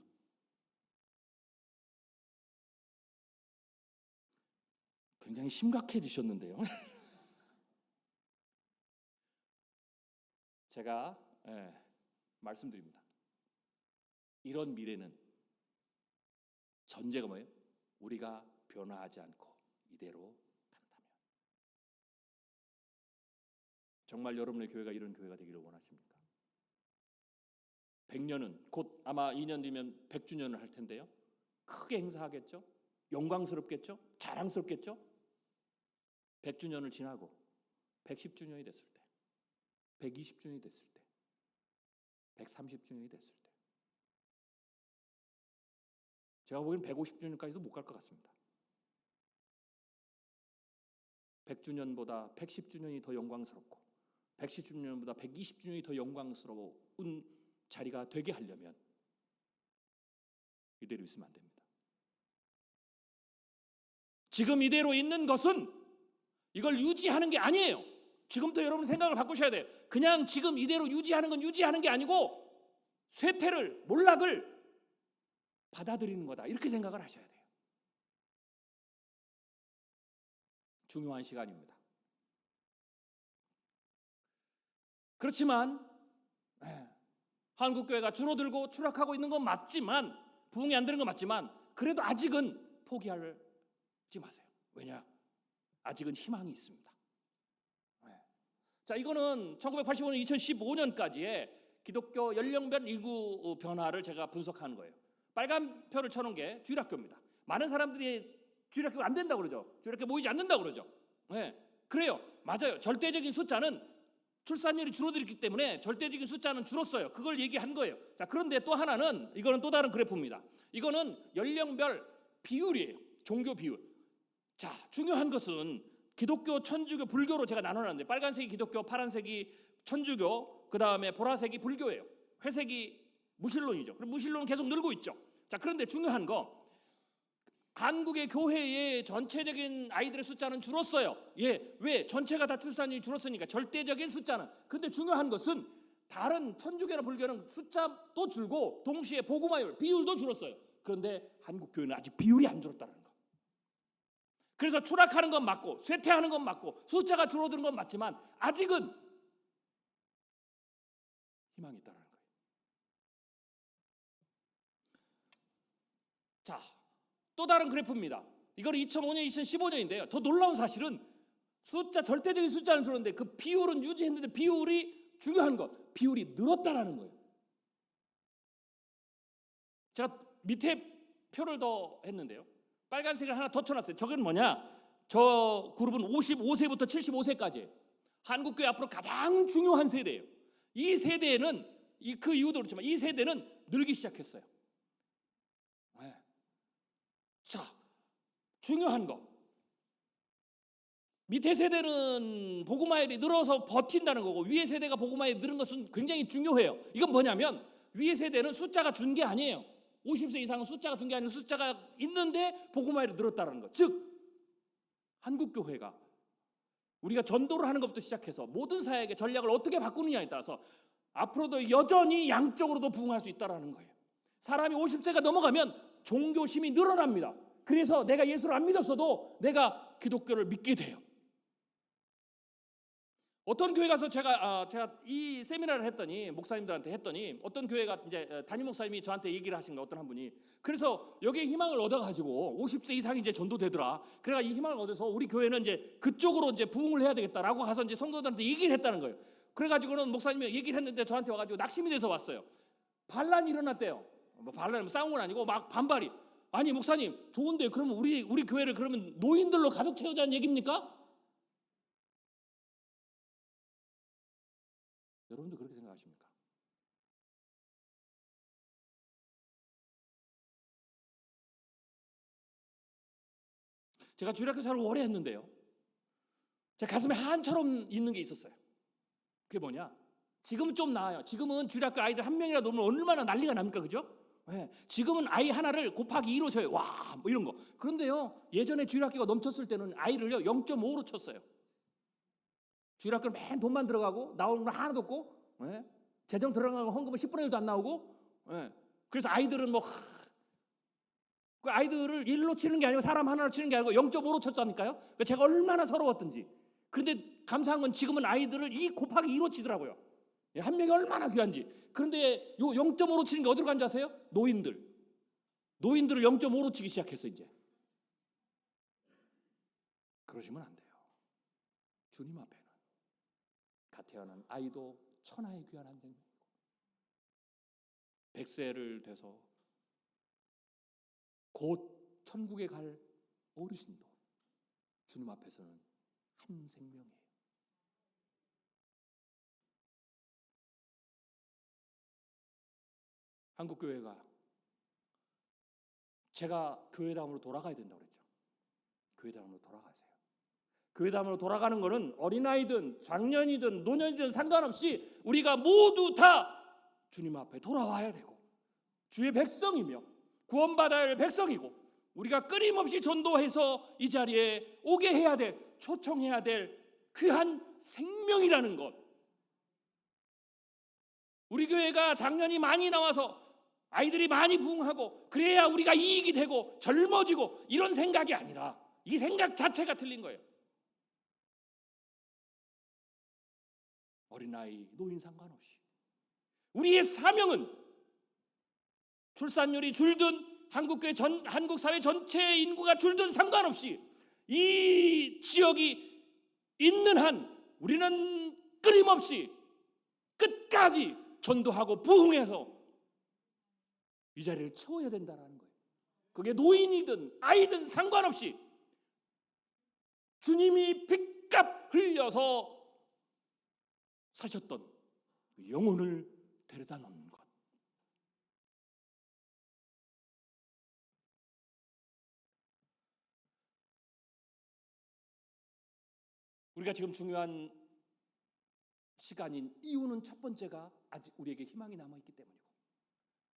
굉장히 심각해지셨는데요. 제가 말씀드립니다. 이런 미래는 전제가 뭐예요? 우리가 변화하지 않고 이대로 간다면. 정말 여러분의 교회가 이런 교회가 되기를 원하십니까? 100년은 곧 아마 2년 뒤면 100주년을 할 텐데요. 크게 행사하겠죠? 영광스럽겠죠? 자랑스럽겠죠? 100주년을 지나고 110주년이 됐을 때, 120주년이 됐을 때, 130주년이 됐을 때 제가 보기엔 150주년까지도 못 갈 것 같습니다. 100주년보다 110주년이 더 영광스럽고 110주년보다 120주년이 더 영광스러운 자리가 되게 하려면 이대로 있으면 안 됩니다. 지금 이대로 있는 것은 이걸 유지하는 게 아니에요. 지금부터 여러분 생각을 바꾸셔야 돼요. 그냥 지금 이대로 유지하는 건 유지하는 게 아니고 쇠퇴를, 몰락을 받아들이는 거다. 이렇게 생각을 하셔야 돼요. 중요한 시간입니다. 그렇지만 한국교회가 줄어들고 추락하고 있는 건 맞지만, 부흥이 안 되는 건 맞지만, 그래도 아직은 포기하지 마세요. 왜냐? 아직은 희망이 있습니다. 자, 이거는 1985년, 2015년까지의 기독교 연령별 인구 변화를 제가 분석하는 거예요. 빨간 표를 쳐놓은 게 주일학교입니다. 많은 사람들이 주일학교가 안 된다고 그러죠. 주일학교 모이지 않는다고 그러죠. 그래요. 맞아요. 절대적인 숫자는 출산율이 줄어들었기 때문에 절대적인 숫자는 줄었어요. 그걸 얘기한 거예요. 자, 그런데 또 하나는, 이거는 또 다른 그래프입니다. 이거는 연령별 비율이에요. 종교 비율. 자, 중요한 것은 기독교, 천주교, 불교로 제가 나눠놨는데, 빨간색이 기독교, 파란색이 천주교, 그 다음에 보라색이 불교예요. 회색이 무신론이죠. 그럼 무신론은 계속 늘고 있죠. 자, 그런데 중요한 거, 한국의 교회의 전체적인 아이들의 숫자는 줄었어요. 왜? 전체가 다 출산율이 줄었으니까, 절대적인 숫자는. 근데 중요한 것은 다른 천주교나 불교는 숫자도 줄고 동시에 복음화율, 비율도 줄었어요. 그런데 한국 교회는 아직 비율이 안 줄었다는 거. 그래서 추락하는 건 맞고 쇠퇴하는 건 맞고 숫자가 줄어드는 건 맞지만 아직은 희망이 있다는 거예요. 자, 또 다른 그래프입니다. 이거는 2005년, 2015년인데요. 더 놀라운 사실은 절대적인 숫자는 줄었는데 그 비율은 유지했는데 비율이, 중요한 것, 비율이 늘었다라는 거예요. 제가 밑에 표를 더 했는데요. 빨간색을 하나 더 쳐놨어요. 저건 뭐냐? 저 그룹은 55세부터 75세까지 한국교회 앞으로 가장 중요한 세대예요. 이 세대는 그 이유도 그렇지만 이 세대는 늘기 시작했어요. 자, 중요한 거, 밑에 세대는 복음화율이 늘어서 버틴다는 거고 위에 세대가 복음화율이 늘은 것은 굉장히 중요해요. 이건 뭐냐면 위에 세대는 숫자가 준 게 아니에요. 50세 이상은 숫자가 준 게 아니고 숫자가 있는데 복음화율이 늘었다는 거. 즉 한국교회가 우리가 전도를 하는 것부터 시작해서 모든 사역의 전략을 어떻게 바꾸느냐에 따라서 앞으로도 여전히 양쪽으로도 부흥할 수 있다는 거예요. 사람이 50세가 넘어가면 종교심이 늘어납니다. 그래서 내가 예수를 안 믿었어도 내가 기독교를 믿게 돼요. 어떤 교회 가서 제가 이 세미나를 했더니, 목사님들한테 했더니, 어떤 교회가 이제 담임 목사님이 저한테 얘기를 하신 거예요. 어떤 한 분이. 그래서 여기에 희망을 얻어가지고 50세 이상이 이제 전도되더라. 그래가 이 희망을 얻어서 우리 교회는 이제 그쪽으로 이제 부흥을 해야 되겠다라고 가서 이제 성도들한테 얘기를 했다는 거예요. 그래가지고는 목사님이 얘기를 했는데 저한테 와가지고 낙심이 돼서 왔어요. 반란이 일어났대요. 반란, 싸운 건 아니고 막 반발이. 아니 목사님, 좋은데 그러면 우리 교회를 그러면 노인들로 가득 채우자는 얘기입니까? 여러분도 그렇게 생각하십니까? 제가 주일학교 생활을 오래 했는데요, 제 가슴에 한처럼 있는 게 있었어요. 그게 뭐냐? 지금은 좀 나아요. 지금은 주일학교 아이들 한 명이라도 오면 얼마나 난리가 납니까? 그죠? 예, 지금은 아이 하나를 곱하기 2로 쳐요. 와, 뭐 이런 거. 그런데요, 예전에 주일학교가 넘쳤을 때는 아이를요 0.5로 쳤어요. 주일학교는 맨 돈만 들어가고 나오는 건 하나도 없고, 예? 재정 들어가는 헌금은 10분의 1도 안 나오고, 예. 그래서 아이들은 뭐 그 아이들을 1로 치는 게 아니고 사람 하나로 치는 게 아니고 0.5로 쳤다니까요. 그러니까 제가 얼마나 서러웠던지. 그런데 감사한 건 지금은 아이들을 2 곱하기 2로 치더라고요. 한 명이 얼마나 귀한지. 그런데 요 0.5로 치는 게 어디로 간지 아세요? 노인들을 0.5로 치기 시작했어 이제. 그러시면 안 돼요. 주님 앞에는 갓 태어난 아이도 천하의 귀한 한 생명이고 100세를 돼서 곧 천국에 갈 어르신도 주님 앞에서는 한 생명이에요. 한국교회가 제가 교회당으로 돌아가야 된다고 그랬죠. 교회당으로 돌아가세요. 교회당으로 돌아가는 것은 어린아이든 장년이든 노년이든 상관없이 우리가 모두 다 주님 앞에 돌아와야 되고 주의 백성이며 구원받아야 할 백성이고 우리가 끊임없이 전도해서 이 자리에 오게 해야 될, 초청해야 될 귀한 생명이라는 것. 우리 교회가 장년이 많이 나와서 아이들이 많이 부흥하고 그래야 우리가 이익이 되고 젊어지고 이런 생각이 아니라 이 생각 자체가 틀린 거예요. 어린아이, 노인 상관없이 우리의 사명은 출산율이 줄든 한국 사회 전체의 인구가 줄든 상관없이 이 지역이 있는 한 우리는 끊임없이 끝까지 전도하고 부흥해서 이 자리를 채워야 된다는 거예요. 그게 노인이든 아이든 상관없이 주님이 핏값 흘려서 사셨던 영혼을 데려다 놓는 것. 우리가 지금 중요한 시간인 이유는 첫 번째가 아직 우리에게 희망이 남아있기 때문이고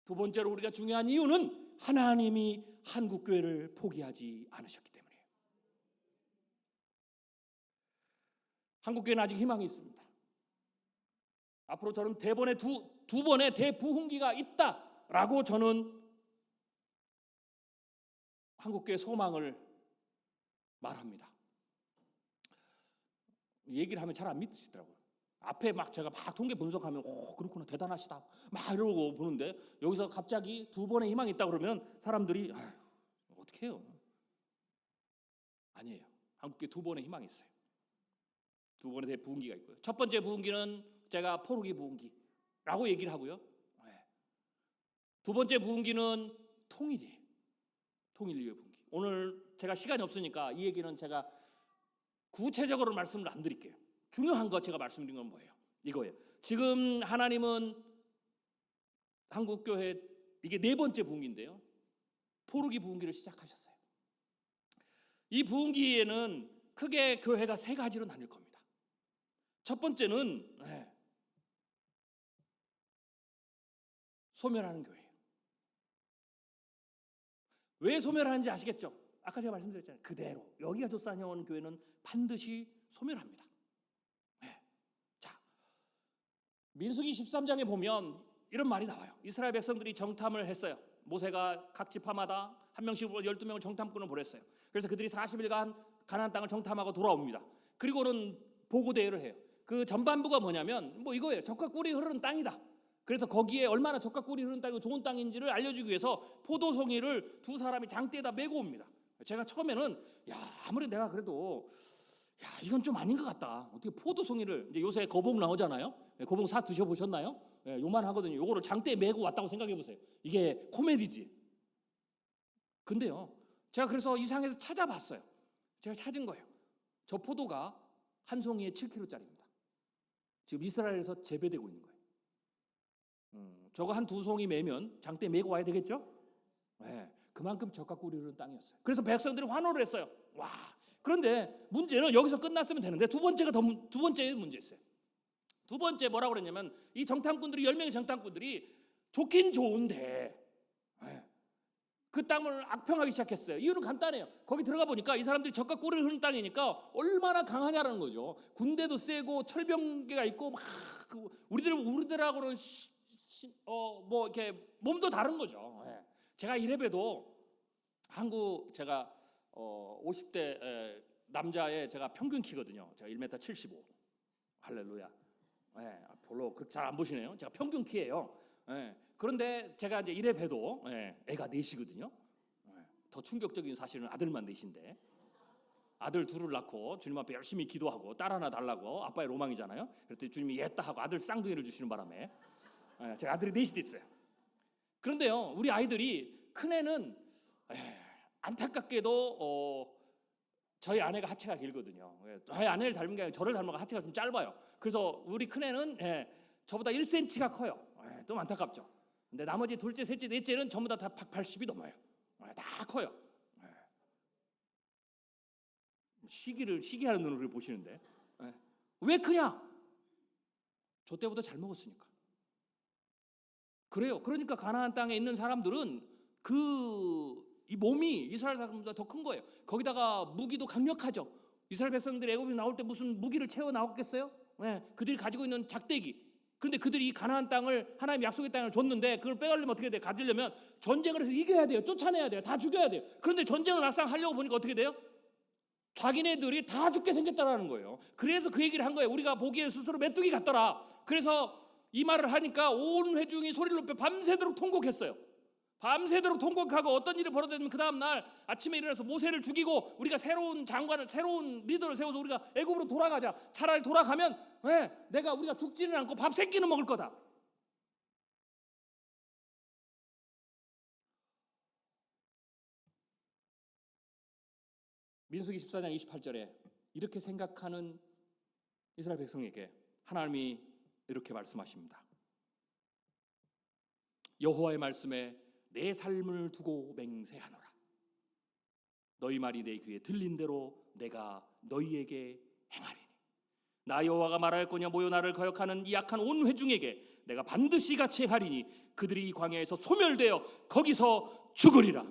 두 번째로 우리가 중요한 이유는 하나님이 한국교회를 포기하지 않으셨기 때문이에요. 한국교회는 아직 희망이 있습니다. 앞으로 저는 대번에 두 번의 대부흥기가 있다라고 저는 한국교회 소망을 말합니다. 얘기를 하면 잘 안 믿으시더라고요. 앞에 제가 통계 분석하면 그렇구나 대단하시다 막 이러고 보는데 여기서 갑자기 두 번의 희망이 있다 그러면 사람들이 어떻게 해요? 아니에요. 한국교회 두 번의 희망이 있어요. 두 번의 대부흥기가 있고요. 첫 번째 부흥기는 제가 포르기 부흥기라고 얘기를 하고요. 두 번째 부흥기는 통일이에요. 통일 이후의 부흥기. 오늘 제가 시간이 없으니까 이 얘기는 제가 구체적으로 말씀을 안 드릴게요. 중요한 거 제가 말씀드린 건 뭐예요? 이거예요. 지금 하나님은 한국교회 이게 네 번째 부흥기인데요. 포르기 부흥기를 시작하셨어요. 이 부흥기에는 크게 교회가 세 가지로 나뉠 겁니다. 첫 번째는 소멸하는 교회예요. 왜 소멸하는지 아시겠죠? 아까 제가 말씀드렸잖아요. 그대로 여기가 조사해온 교회는 반드시 소멸합니다. 자, 민수기 13장에 보면 이런 말이 나와요. 이스라엘 백성들이 정탐을 했어요. 모세가 각 지파마다 한 명씩 12명을 정탐꾼을 보냈어요. 그래서 그들이 40일간 가나안 땅을 정탐하고 돌아옵니다. 그리고는 보고 대회를 해요. 그 전반부가 뭐냐면 이거예요. 젖과 꿀이 흐르는 땅이다. 그래서 거기에 얼마나 젖과 꿀이 흐르는 땅이고 좋은 땅인지를 알려주기 위해서 포도송이를 두 사람이 장대에다 메고 옵니다. 제가 처음에는 아무리 내가 그래도 이건 좀 아닌 것 같다. 어떻게 포도송이를 이제 요새 거봉 나오잖아요. 거봉 사 드셔보셨나요? 요만 하거든요. 요거를 장대에 메고 왔다고 생각해 보세요. 이게 코미디지. 근데요, 제가 그래서 이상해서 찾아봤어요. 제가 찾은 거예요. 저 포도가 한 송이에 7kg짜리입니다. 지금 이스라엘에서 재배되고 있는 거예요. 저거 한 두 송이 매면 장대에 메고 와야 되겠죠? 그만큼 젖과 꿀이 흐르는 땅이었어요. 그래서 백성들이 환호를 했어요. 와! 그런데 문제는 여기서 끝났으면 되는데 두 번째 문제 있어요. 두 번째 뭐라고 그랬냐면 이 정탐꾼들이 10명의 정탐꾼들이 좋긴 좋은데 예. 그 땅을 악평하기 시작했어요. 이유는 간단해요. 거기 들어가 보니까 이 사람들이 적과 꿀을 흐르는 땅이니까 얼마나 강하냐라는 거죠. 군대도 세고 철병계가 있고 막 우리들하고는 뭐 이렇게 몸도 다른 거죠. 예. 제가 이래봬도 한국 제가 50대 남자의 제가 평균 키거든요. 제가 1m 75. 할렐루야. 예, 별로 잘 안 보시네요. 제가 평균 키예요. 예, 그런데 제가 이제 이래봬도 애가 넷이거든요. 더 충격적인 사실은 아들만 넷인데 아들 둘을 낳고 주님 앞에 열심히 기도하고 딸 하나 달라고 아빠의 로망이잖아요. 그랬더니 주님이 예따 하고 아들 쌍둥이를 주시는 바람에 제가 아들이 넷이 됐어요. 그런데요, 우리 아이들이 큰애는 안타깝게도 저희 아내가 하체가 길거든요. 저희 아내를 닮은 게 아니라 저를 닮아서 하체가 좀 짧아요. 그래서 우리 큰애는 저보다 1cm가 커요. 좀 안타깝죠. 근데 나머지 둘째, 셋째, 넷째는 전부 다 180이 넘어요. 다 커요. 시기하는 눈으로 보시는데 왜 크냐? 저 때보다 잘 먹었으니까. 그래요. 그러니까 가나안 땅에 있는 사람들은 이 몸이 이스라엘 사람보다 더 큰 거예요. 거기다가 무기도 강력하죠. 이스라엘 백성들이 애굽에 나올 때 무슨 무기를 채워 나왔겠어요? 그들이 가지고 있는 작대기. 그런데 그들이 이 가나안 땅을 하나님 약속의 땅을 줬는데 그걸 빼가려면 어떻게 돼요? 가지려면 전쟁을 해서 이겨야 돼요. 쫓아내야 돼요. 다 죽여야 돼요. 그런데 전쟁을 막상 하려고 보니까 어떻게 돼요? 자기네들이 다 죽게 생겼다라는 거예요. 그래서 그 얘기를 한 거예요. 우리가 보기에 스스로 메뚜기 같더라. 그래서 이 말을 하니까 온 회중이 소리를 높여 밤새도록 통곡했어요. 밤새도록 통곡하고 어떤 일이 벌어졌냐면 그 다음 날 아침에 일어나서 모세를 죽이고 우리가 새로운 장관을 새로운 리더를 세워서 우리가 애굽으로 돌아가자. 차라리 돌아가면 우리가 죽지는 않고 밥 세 끼는 먹을 거다. 민수기 14장 28절에 이렇게 생각하는 이스라엘 백성에게 하나님이 이렇게 말씀하십니다. 여호와의 말씀에 내 삶을 두고 맹세하노라. 너희 말이 내 귀에 들린 대로 내가 너희에게 행하리니 나 여호와가 말하였거니와 모여 나를 거역하는 이 악한 온 회중에게 내가 반드시 같이 행하리니 그들이 이 광야에서 소멸되어 거기서 죽으리라.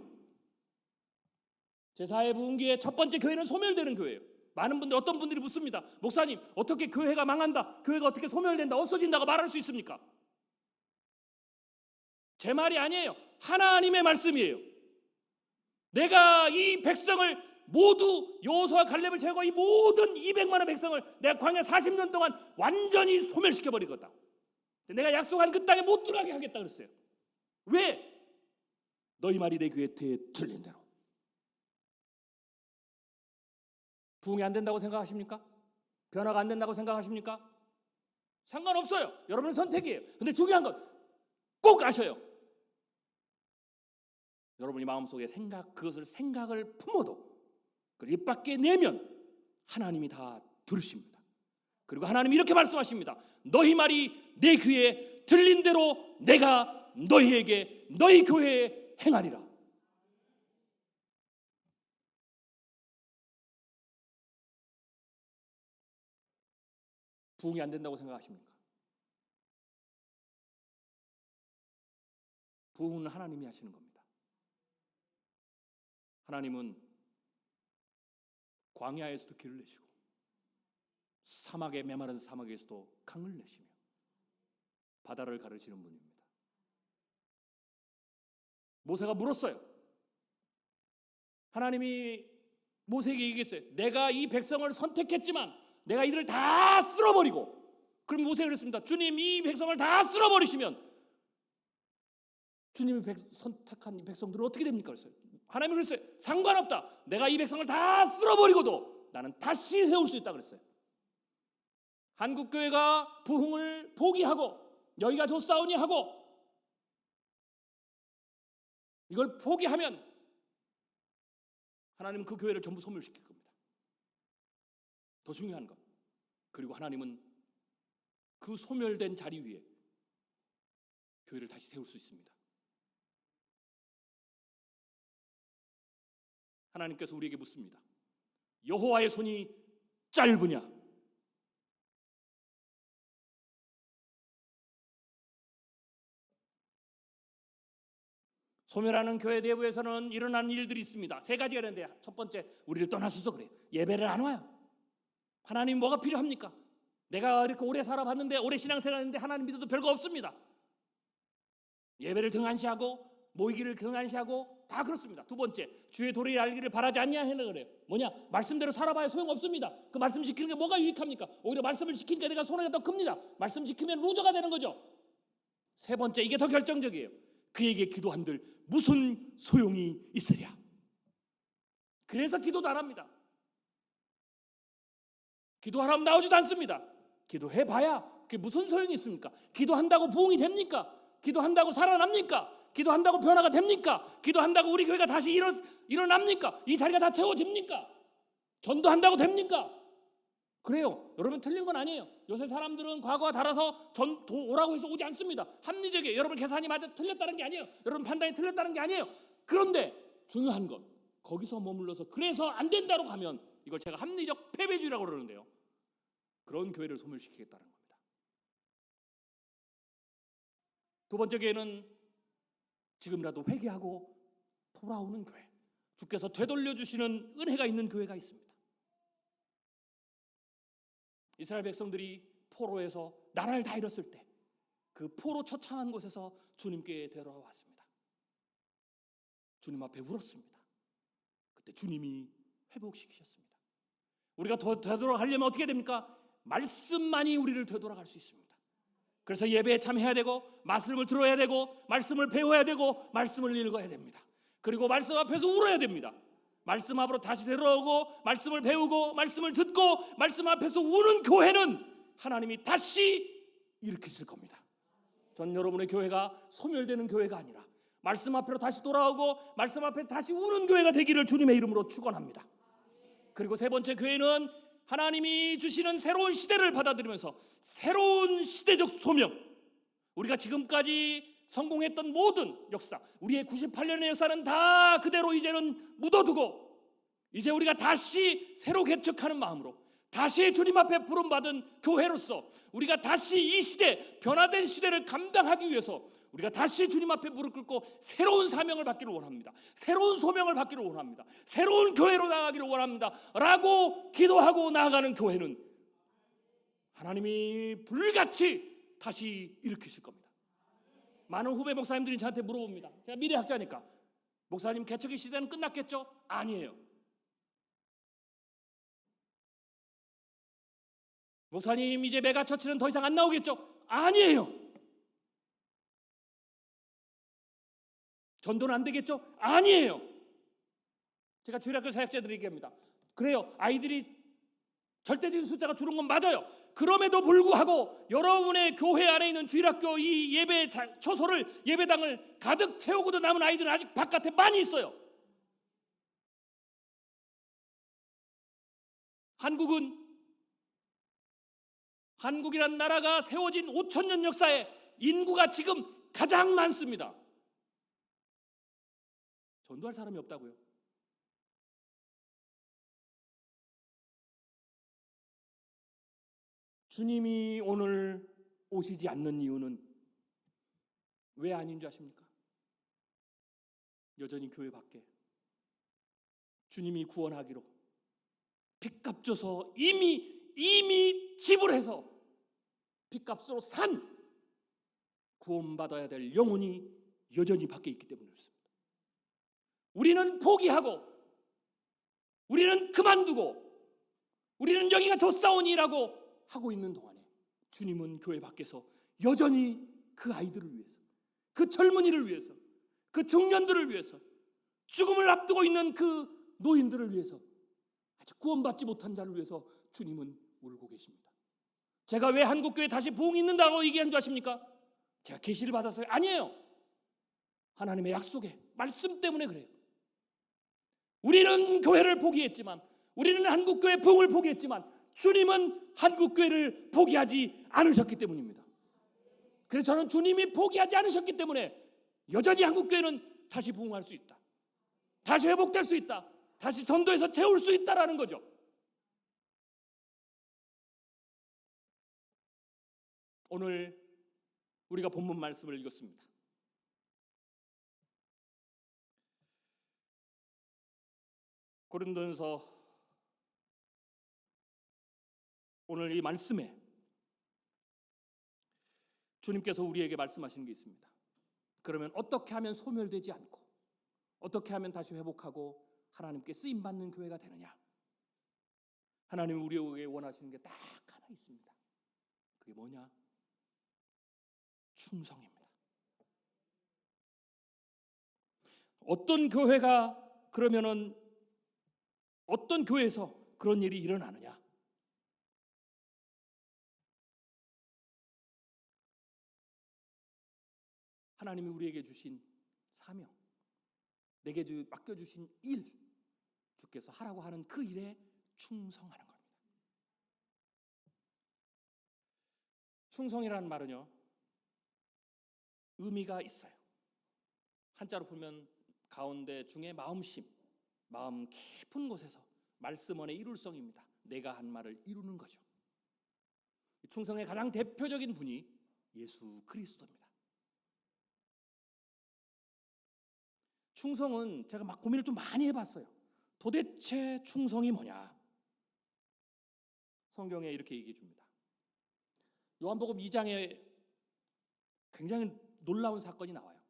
제4회 부흥기의 첫 번째 교회는 소멸되는 교회예요. 많은 분들 어떤 분들이 묻습니다. 목사님 어떻게 교회가 망한다, 교회가 어떻게 소멸된다, 없어진다고 말할 수 있습니까? 제 말이 아니에요. 하나님의 말씀이에요. 내가 이 백성을 모두 여호수아 갈렙을 제거하고 이 모든 200만의 백성을 내가 광야 40년 동안 완전히 소멸시켜버릴 거다. 내가 약속한 그 땅에 못 들어가게 하겠다 그랬어요. 왜? 너희 말이 내 귀에 들린 대로. 부흥이 안 된다고 생각하십니까? 변화가 안 된다고 생각하십니까? 상관없어요. 여러분의 선택이에요. 근데 중요한 건 꼭 아셔요. 여러분이 마음속에 그것을 생각을 품어도 그걸 입 밖에 내면 하나님이 다 들으십니다. 그리고 하나님이 이렇게 말씀하십니다. 너희 말이 내 귀에 들린 대로 내가 너희에게 너희 교회에 행하리라. 부흥이 안 된다고 생각하십니까? 부흥은 하나님이 하시는 겁니다. 하나님은 광야에서도 길을 내시고 사막에 메마른 사막에서도 강을 내시며 바다를 가르시는 분입니다. 모세가 물었어요. 하나님이 모세에게 얘기했어요. 내가 이 백성을 선택했지만 내가 이들을 다 쓸어버리고, 그럼 모세가 그랬습니다. 주님, 이 백성을 다 쓸어버리시면 주님이 선택한 이 백성들은 어떻게 됩니까? 그랬어요. 하나님이 그랬어요. 상관없다. 내가 이 백성을 다 쓸어버리고도 나는 다시 세울 수 있다 그랬어요. 한국교회가 부흥을 포기하고 여기가 좋사오니 하고 이걸 포기하면 하나님은 그 교회를 전부 소멸시킬 겁니다. 더 중요한 것, 그리고 하나님은 그 소멸된 자리 위에 교회를 다시 세울 수 있습니다. 하나님께서 우리에게 묻습니다. 여호와의 손이 짧으냐? 소멸하는 교회 내부에서는 일어나는 일들이 있습니다. 세 가지가 있는데, 첫 번째, 우리를 떠나셔서 그래요. 예배를 안 와요. 하나님 뭐가 필요합니까? 내가 이렇게 오래 살아봤는데, 오래 신앙생활했는데 하나님 믿어도 별거 없습니다. 예배를 등한시하고 모이기를 등한시하고 다 그렇습니다. 두 번째, 주의 도리를 알기를 바라지 않냐 해는 그래요. 뭐냐? 말씀대로 살아봐야 소용없습니다. 그 말씀 지키는 게 뭐가 유익합니까? 오히려 말씀을 지키니까 내가 손해가 더 큽니다. 말씀 지키면 루저가 되는 거죠. 세 번째, 이게 더 결정적이에요. 그에게 기도한들 무슨 소용이 있으랴. 그래서 기도도 안 합니다. 기도하라면 나오지도 않습니다. 기도해봐야 그게 무슨 소용이 있습니까? 기도한다고 부흥이 됩니까? 기도한다고 살아납니까? 기도한다고 변화가 됩니까? 기도한다고 우리 교회가 다시 일어납니까? 이 자리가 다 채워집니까? 전도한다고 됩니까? 그래요. 여러분, 틀린 건 아니에요. 요새 사람들은 과거와 달라서 오라고 해서 오지 않습니다. 합리적이에요. 여러분 계산이 맞아 틀렸다는 게 아니에요. 여러분 판단이 틀렸다는 게 아니에요. 그런데 중요한 건 거기서 머물러서 그래서 안 된다고 가면 이걸 제가 합리적 패배주의라고 그러는데요. 그런 교회를 소멸시키겠다는 겁니다. 두 번째 교회는 지금이라도 회개하고 돌아오는 교회, 주께서 되돌려 주시는 은혜가 있는 교회가 있습니다. 이스라엘 백성들이 포로에서 나라를 다 잃었을 때 그 포로 처창한 곳에서 주님께 되돌아왔습니다. 주님 앞에 울었습니다. 그때 주님이 회복시키셨습니다. 우리가 되돌아가려면 어떻게 됩니까? 말씀만이 우리를 되돌아갈 수 있습니다. 그래서 예배에 참여해야 되고, 말씀을 들어야 되고, 말씀을 배워야 되고, 말씀을 읽어야 됩니다. 그리고 말씀 앞에서 울어야 됩니다. 말씀 앞으로 다시 되돌아오고, 말씀을 배우고, 말씀을 듣고, 말씀 앞에서 우는 교회는 하나님이 다시 일으키실 겁니다. 전 여러분의 교회가 소멸되는 교회가 아니라 말씀 앞으로 다시 돌아오고 말씀 앞에 다시 우는 교회가 되기를 주님의 이름으로 축원합니다. 그리고 세 번째, 교회는 하나님이 주시는 새로운 시대를 받아들이면서 새로운 시대적 소명, 우리가 지금까지 성공했던 모든 역사, 우리의 98년의 역사는 다 그대로 이제는 묻어두고, 이제 우리가 다시 새로 개척하는 마음으로 다시 주님 앞에 부름받은 교회로서 우리가 다시 이 시대, 변화된 시대를 감당하기 위해서 우리가 다시 주님 앞에 무릎 꿇고 새로운 사명을 받기를 원합니다. 새로운 소명을 받기를 원합니다. 새로운 교회로 나아가기를 원합니다 라고 기도하고 나아가는 교회는 하나님이 불같이 다시 일으키실 겁니다. 많은 후배 목사님들이 저한테 물어봅니다. 제가 미래학자니까, 목사님 개척의 시대는 끝났겠죠? 아니에요. 목사님 이제 메가처치는 더 이상 안 나오겠죠? 아니에요. 전도는 안 되겠죠? 아니에요. 제가 주일학교 사역자들에게 얘기합니다. 그래요, 아이들이 절대적인 숫자가 줄은 건 맞아요. 그럼에도 불구하고 여러분의 교회 안에 있는 주일학교 이 예배 초소를, 예배당을 가득 채우고도 남은 아이들은 아직 바깥에 많이 있어요. 한국이란 나라가 세워진 5,000년 역사에 인구가 지금 가장 많습니다. 전도할 사람이 없다고요. 주님이 오늘 오시지 않는 이유는 왜 아닌 줄 아십니까? 여전히 교회 밖에 주님이 구원하기로 빚값 줘서 이미 지불해서 빚값으로 산 구원받아야 될 영혼이 여전히 밖에 있기 때문에 그렇습니다. 우리는 포기하고, 우리는 그만두고, 우리는 여기가 좋사오니라고 하고 있는 동안에 주님은 교회 밖에서 여전히 그 아이들을 위해서, 그 젊은이를 위해서, 그 중년들을 위해서, 죽음을 앞두고 있는 그 노인들을 위해서, 아직 구원받지 못한 자를 위해서 주님은 울고 계십니다. 제가 왜 한국교회 다시 부흥이 있는다고 얘기한 줄 아십니까? 제가 계시를 받아서요? 아니에요. 하나님의 약속에, 말씀 때문에 그래요. 우리는 교회를 포기했지만, 우리는 한국교회 부흥을 포기했지만 주님은 한국교회를 포기하지 않으셨기 때문입니다. 그래서 저는 주님이 포기하지 않으셨기 때문에 여전히 한국교회는 다시 부흥할 수 있다, 다시 회복될 수 있다, 다시 전도해서 채울 수 있다라는 거죠. 오늘 우리가 본문 말씀을 읽었습니다. 고린도전서 오늘 이 말씀에 주님께서 우리에게 말씀하시는 게 있습니다. 그러면 어떻게 하면 소멸되지 않고 어떻게 하면 다시 회복하고 하나님께 쓰임받는 교회가 되느냐? 하나님이 우리에게 원하시는 게 딱 하나 있습니다. 그게 뭐냐? 충성입니다. 어떤 교회가 그러면은 어떤 교회에서 그런 일이 일어나느냐? 하나님이 우리에게 주신 사명, 내게 맡겨주신 일, 주께서 하라고 하는 그 일에 충성하는 겁니다. 충성이라는 말은요, 의미가 있어요. 한자로 풀면 가운데 중에 마음심, 마음 깊은 곳에서 말씀 안에 이룰성입니다. 내가 한 말을 이루는 거죠. 충성의 가장 대표적인 분이 예수 그리스도입니다. 충성은 제가 막 고민을 좀 많이 해봤어요. 도대체 충성이 뭐냐? 성경에 이렇게 얘기해 줍니다. 요한복음 2장에 굉장히 놀라운 사건이 나와요.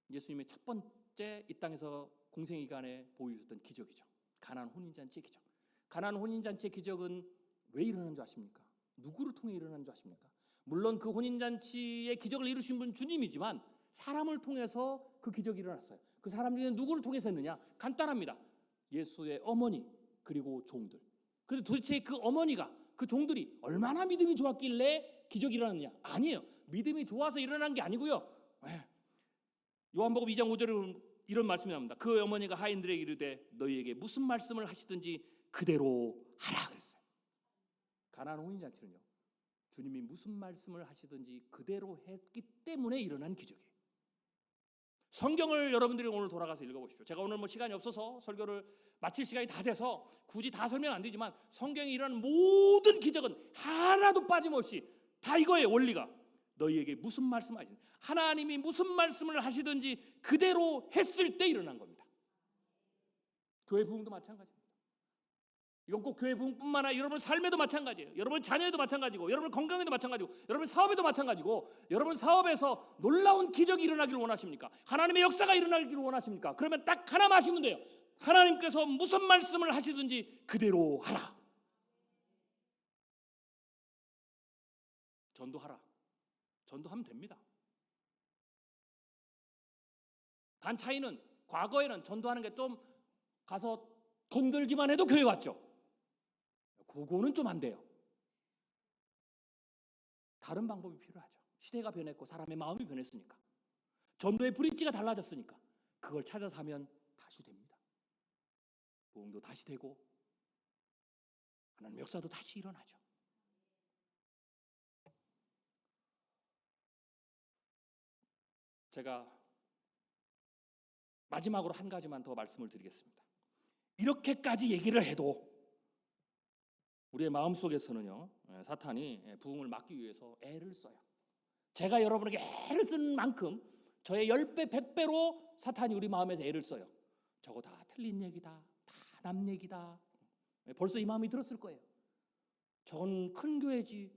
예수님의 첫 번째 이 땅에서 공생애간에 보여주셨던 기적이죠. 가나안 혼인잔치의 기적. 가나안 혼인잔치의 기적은 왜 일어난 줄 아십니까? 누구를 통해 일어난 줄 아십니까? 물론 그 혼인잔치의 기적을 이루신 분 주님이지만 사람을 통해서 그 기적이 일어났어요. 그 사람 중에 누구를 통해서 했느냐? 간단합니다. 예수의 어머니 그리고 종들. 그런데 도대체 그 어머니가 그 종들이 얼마나 믿음이 좋았길래 기적이 일어났느냐? 아니에요. 믿음이 좋아서 일어난 게 아니고요. 요한복음 2장 5절에 이런 말씀이 나옵니다. 그 어머니가 하인들에게 이르되 너희에게 무슨 말씀을 하시든지 그대로 하라 그랬어요. 가나안 혼인잔치는요, 주님이 무슨 말씀을 하시든지 그대로 했기 때문에 일어난 기적이에요. 성경을 여러분들이 오늘 돌아가서 읽어보십시오. 제가 오늘 시간이 없어서 설교를 마칠 시간이 다 돼서 굳이 다 설명 안 되지만 성경에 일어난 모든 기적은 하나도 빠짐없이 다 이거예요. 원리가 너희에게 무슨 말씀을 하시든지 하나님이 무슨 말씀을 하시든지 그대로 했을 때 일어난 겁니다. 교회 부흥도 마찬가지입니다. 이건 꼭 교회 부흥뿐만 아니라 여러분 삶에도 마찬가지예요. 여러분 자녀에도 마찬가지고 여러분 건강에도 마찬가지고 여러분 사업에도 마찬가지고 여러분 사업에서 놀라운 기적이 일어나기를 원하십니까? 하나님의 역사가 일어나기를 원하십니까? 그러면 딱 하나만 하시면 돼요. 하나님께서 무슨 말씀을 하시든지 그대로 하라. 전도하라. 전도하면 됩니다. 단 차이는 과거에는 전도하는 게 좀 가서 건들기만 해도 교회 왔죠. 그거는 좀 안 돼요. 다른 방법이 필요하죠. 시대가 변했고 사람의 마음이 변했으니까. 전도의 브릿지가 달라졌으니까 그걸 찾아서 하면 다시 됩니다. 부흥도 다시 되고 하나님의 역사도 다시 일어나죠. 제가 마지막으로 한 가지만 더 말씀을 드리겠습니다. 이렇게까지 얘기를 해도 우리의 마음속에서는요, 사탄이 부흥을 막기 위해서 애를 써요. 제가 여러분에게 애를 쓴 만큼 저의 10배, 100배로 사탄이 우리 마음에서 애를 써요. 저거 다 틀린 얘기다. 다 남 얘기다. 벌써 이 마음이 들었을 거예요. 저건 큰 교회지.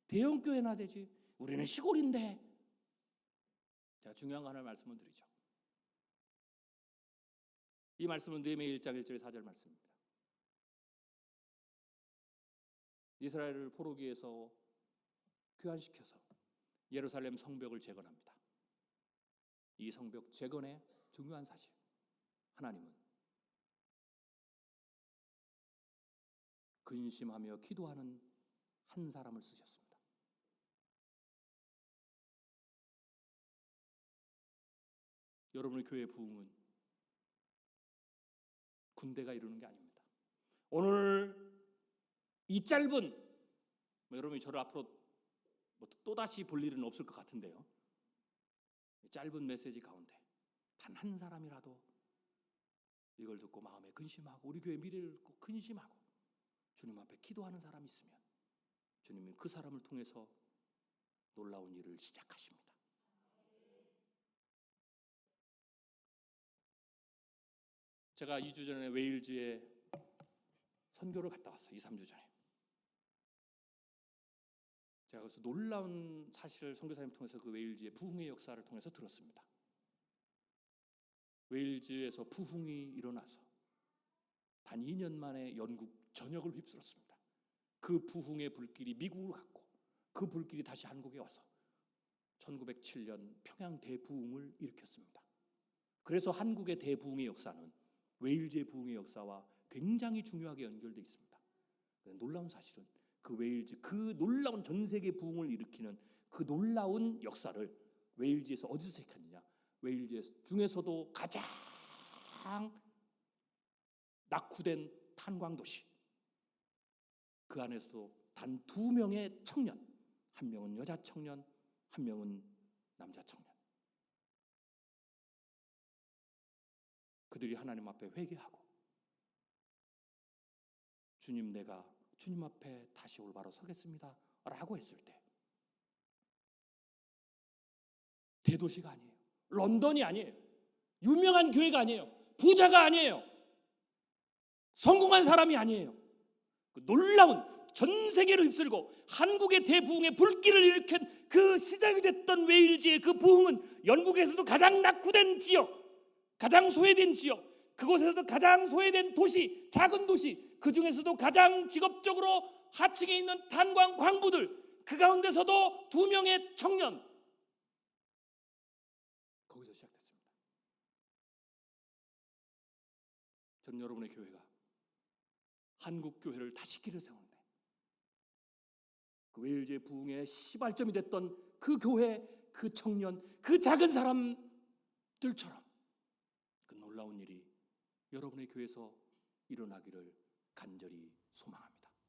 대형 교회나 되지. 우리는 시골인데. 제가 중요한 거 하나 말씀을 드리죠. 이 말씀은 느헤미야 1장 1절의 4절 말씀입니다. 이스라엘을 포로기에서 귀환시켜서 예루살렘 성벽을 재건합니다. 이 성벽 재건의 중요한 사실, 하나님은 근심하며 기도하는 한 사람을 쓰셨습니다. 여러분의 교회 부흥은 군대가 이루는 게 아닙니다. 오늘 이 짧은 여러분이 저를 앞으로 또다시 볼 일은 없을 것 같은데요. 짧은 메시지 가운데 단 한 사람이라도 이걸 듣고 마음에 근심하고 우리 교회 미래를 듣고 근심하고 주님 앞에 기도하는 사람이 있으면 주님은 그 사람을 통해서 놀라운 일을 시작하십니다. 제가 2주 전에 웨일즈에 선교를 갔다 왔어요. 2, 3주 전에. 제가 그래서 놀라운 사실을 선교사님 통해서 그 웨일즈의 부흥의 역사를 통해서 들었습니다. 웨일즈에서 부흥이 일어나서 단 2년 만에 영국 전역을 휩쓸었습니다. 그 부흥의 불길이 미국을 갔고 그 불길이 다시 한국에 와서 1907년 평양 대부흥을 일으켰습니다. 그래서 한국의 대부흥의 역사는 웨일즈의 부흥의 역사와 굉장히 중요하게 연결되어 있습니다. 놀라운 사실은 그 웨일즈, 그 놀라운 전 세계 부흥을 일으키는 그 놀라운 역사를 웨일즈에서 어디서 시작했느냐? 웨일즈 중에서도 가장 낙후된 탄광도시, 그 안에서 단 2명의 청년, 한 명은 여자 청년, 한 명은 남자 청년, 그들이 하나님 앞에 회개하고 주님, 내가 주님 앞에 다시 올바로 서겠습니다 라고 했을 때, 대도시가 아니에요, 런던이 아니에요, 유명한 교회가 아니에요, 부자가 아니에요, 성공한 사람이 아니에요. 그 놀라운 전 세계를 휩쓸고 한국의 대부흥의 불길을 일으킨 그 시작이 됐던 웨일즈의 그 부흥은 영국에서도 가장 낙후된 지역, 가장 소외된 지역, 그곳에서도 가장 소외된 도시, 작은 도시, 그 중에서도 가장 직업적으로 하층에 있는 탄광 광부들, 그 가운데서도 2명의 청년, 거기서 시작됐습니다. 전 여러분의 교회가 한국 교회를 다시 길을 세우는데 그 웨일즈의 부흥의 시발점이 됐던 그 교회, 그 청년, 그 작은 사람들처럼 그 놀라운 일이 여러분의 교회에서 일어나기를 간절히 소망합니다.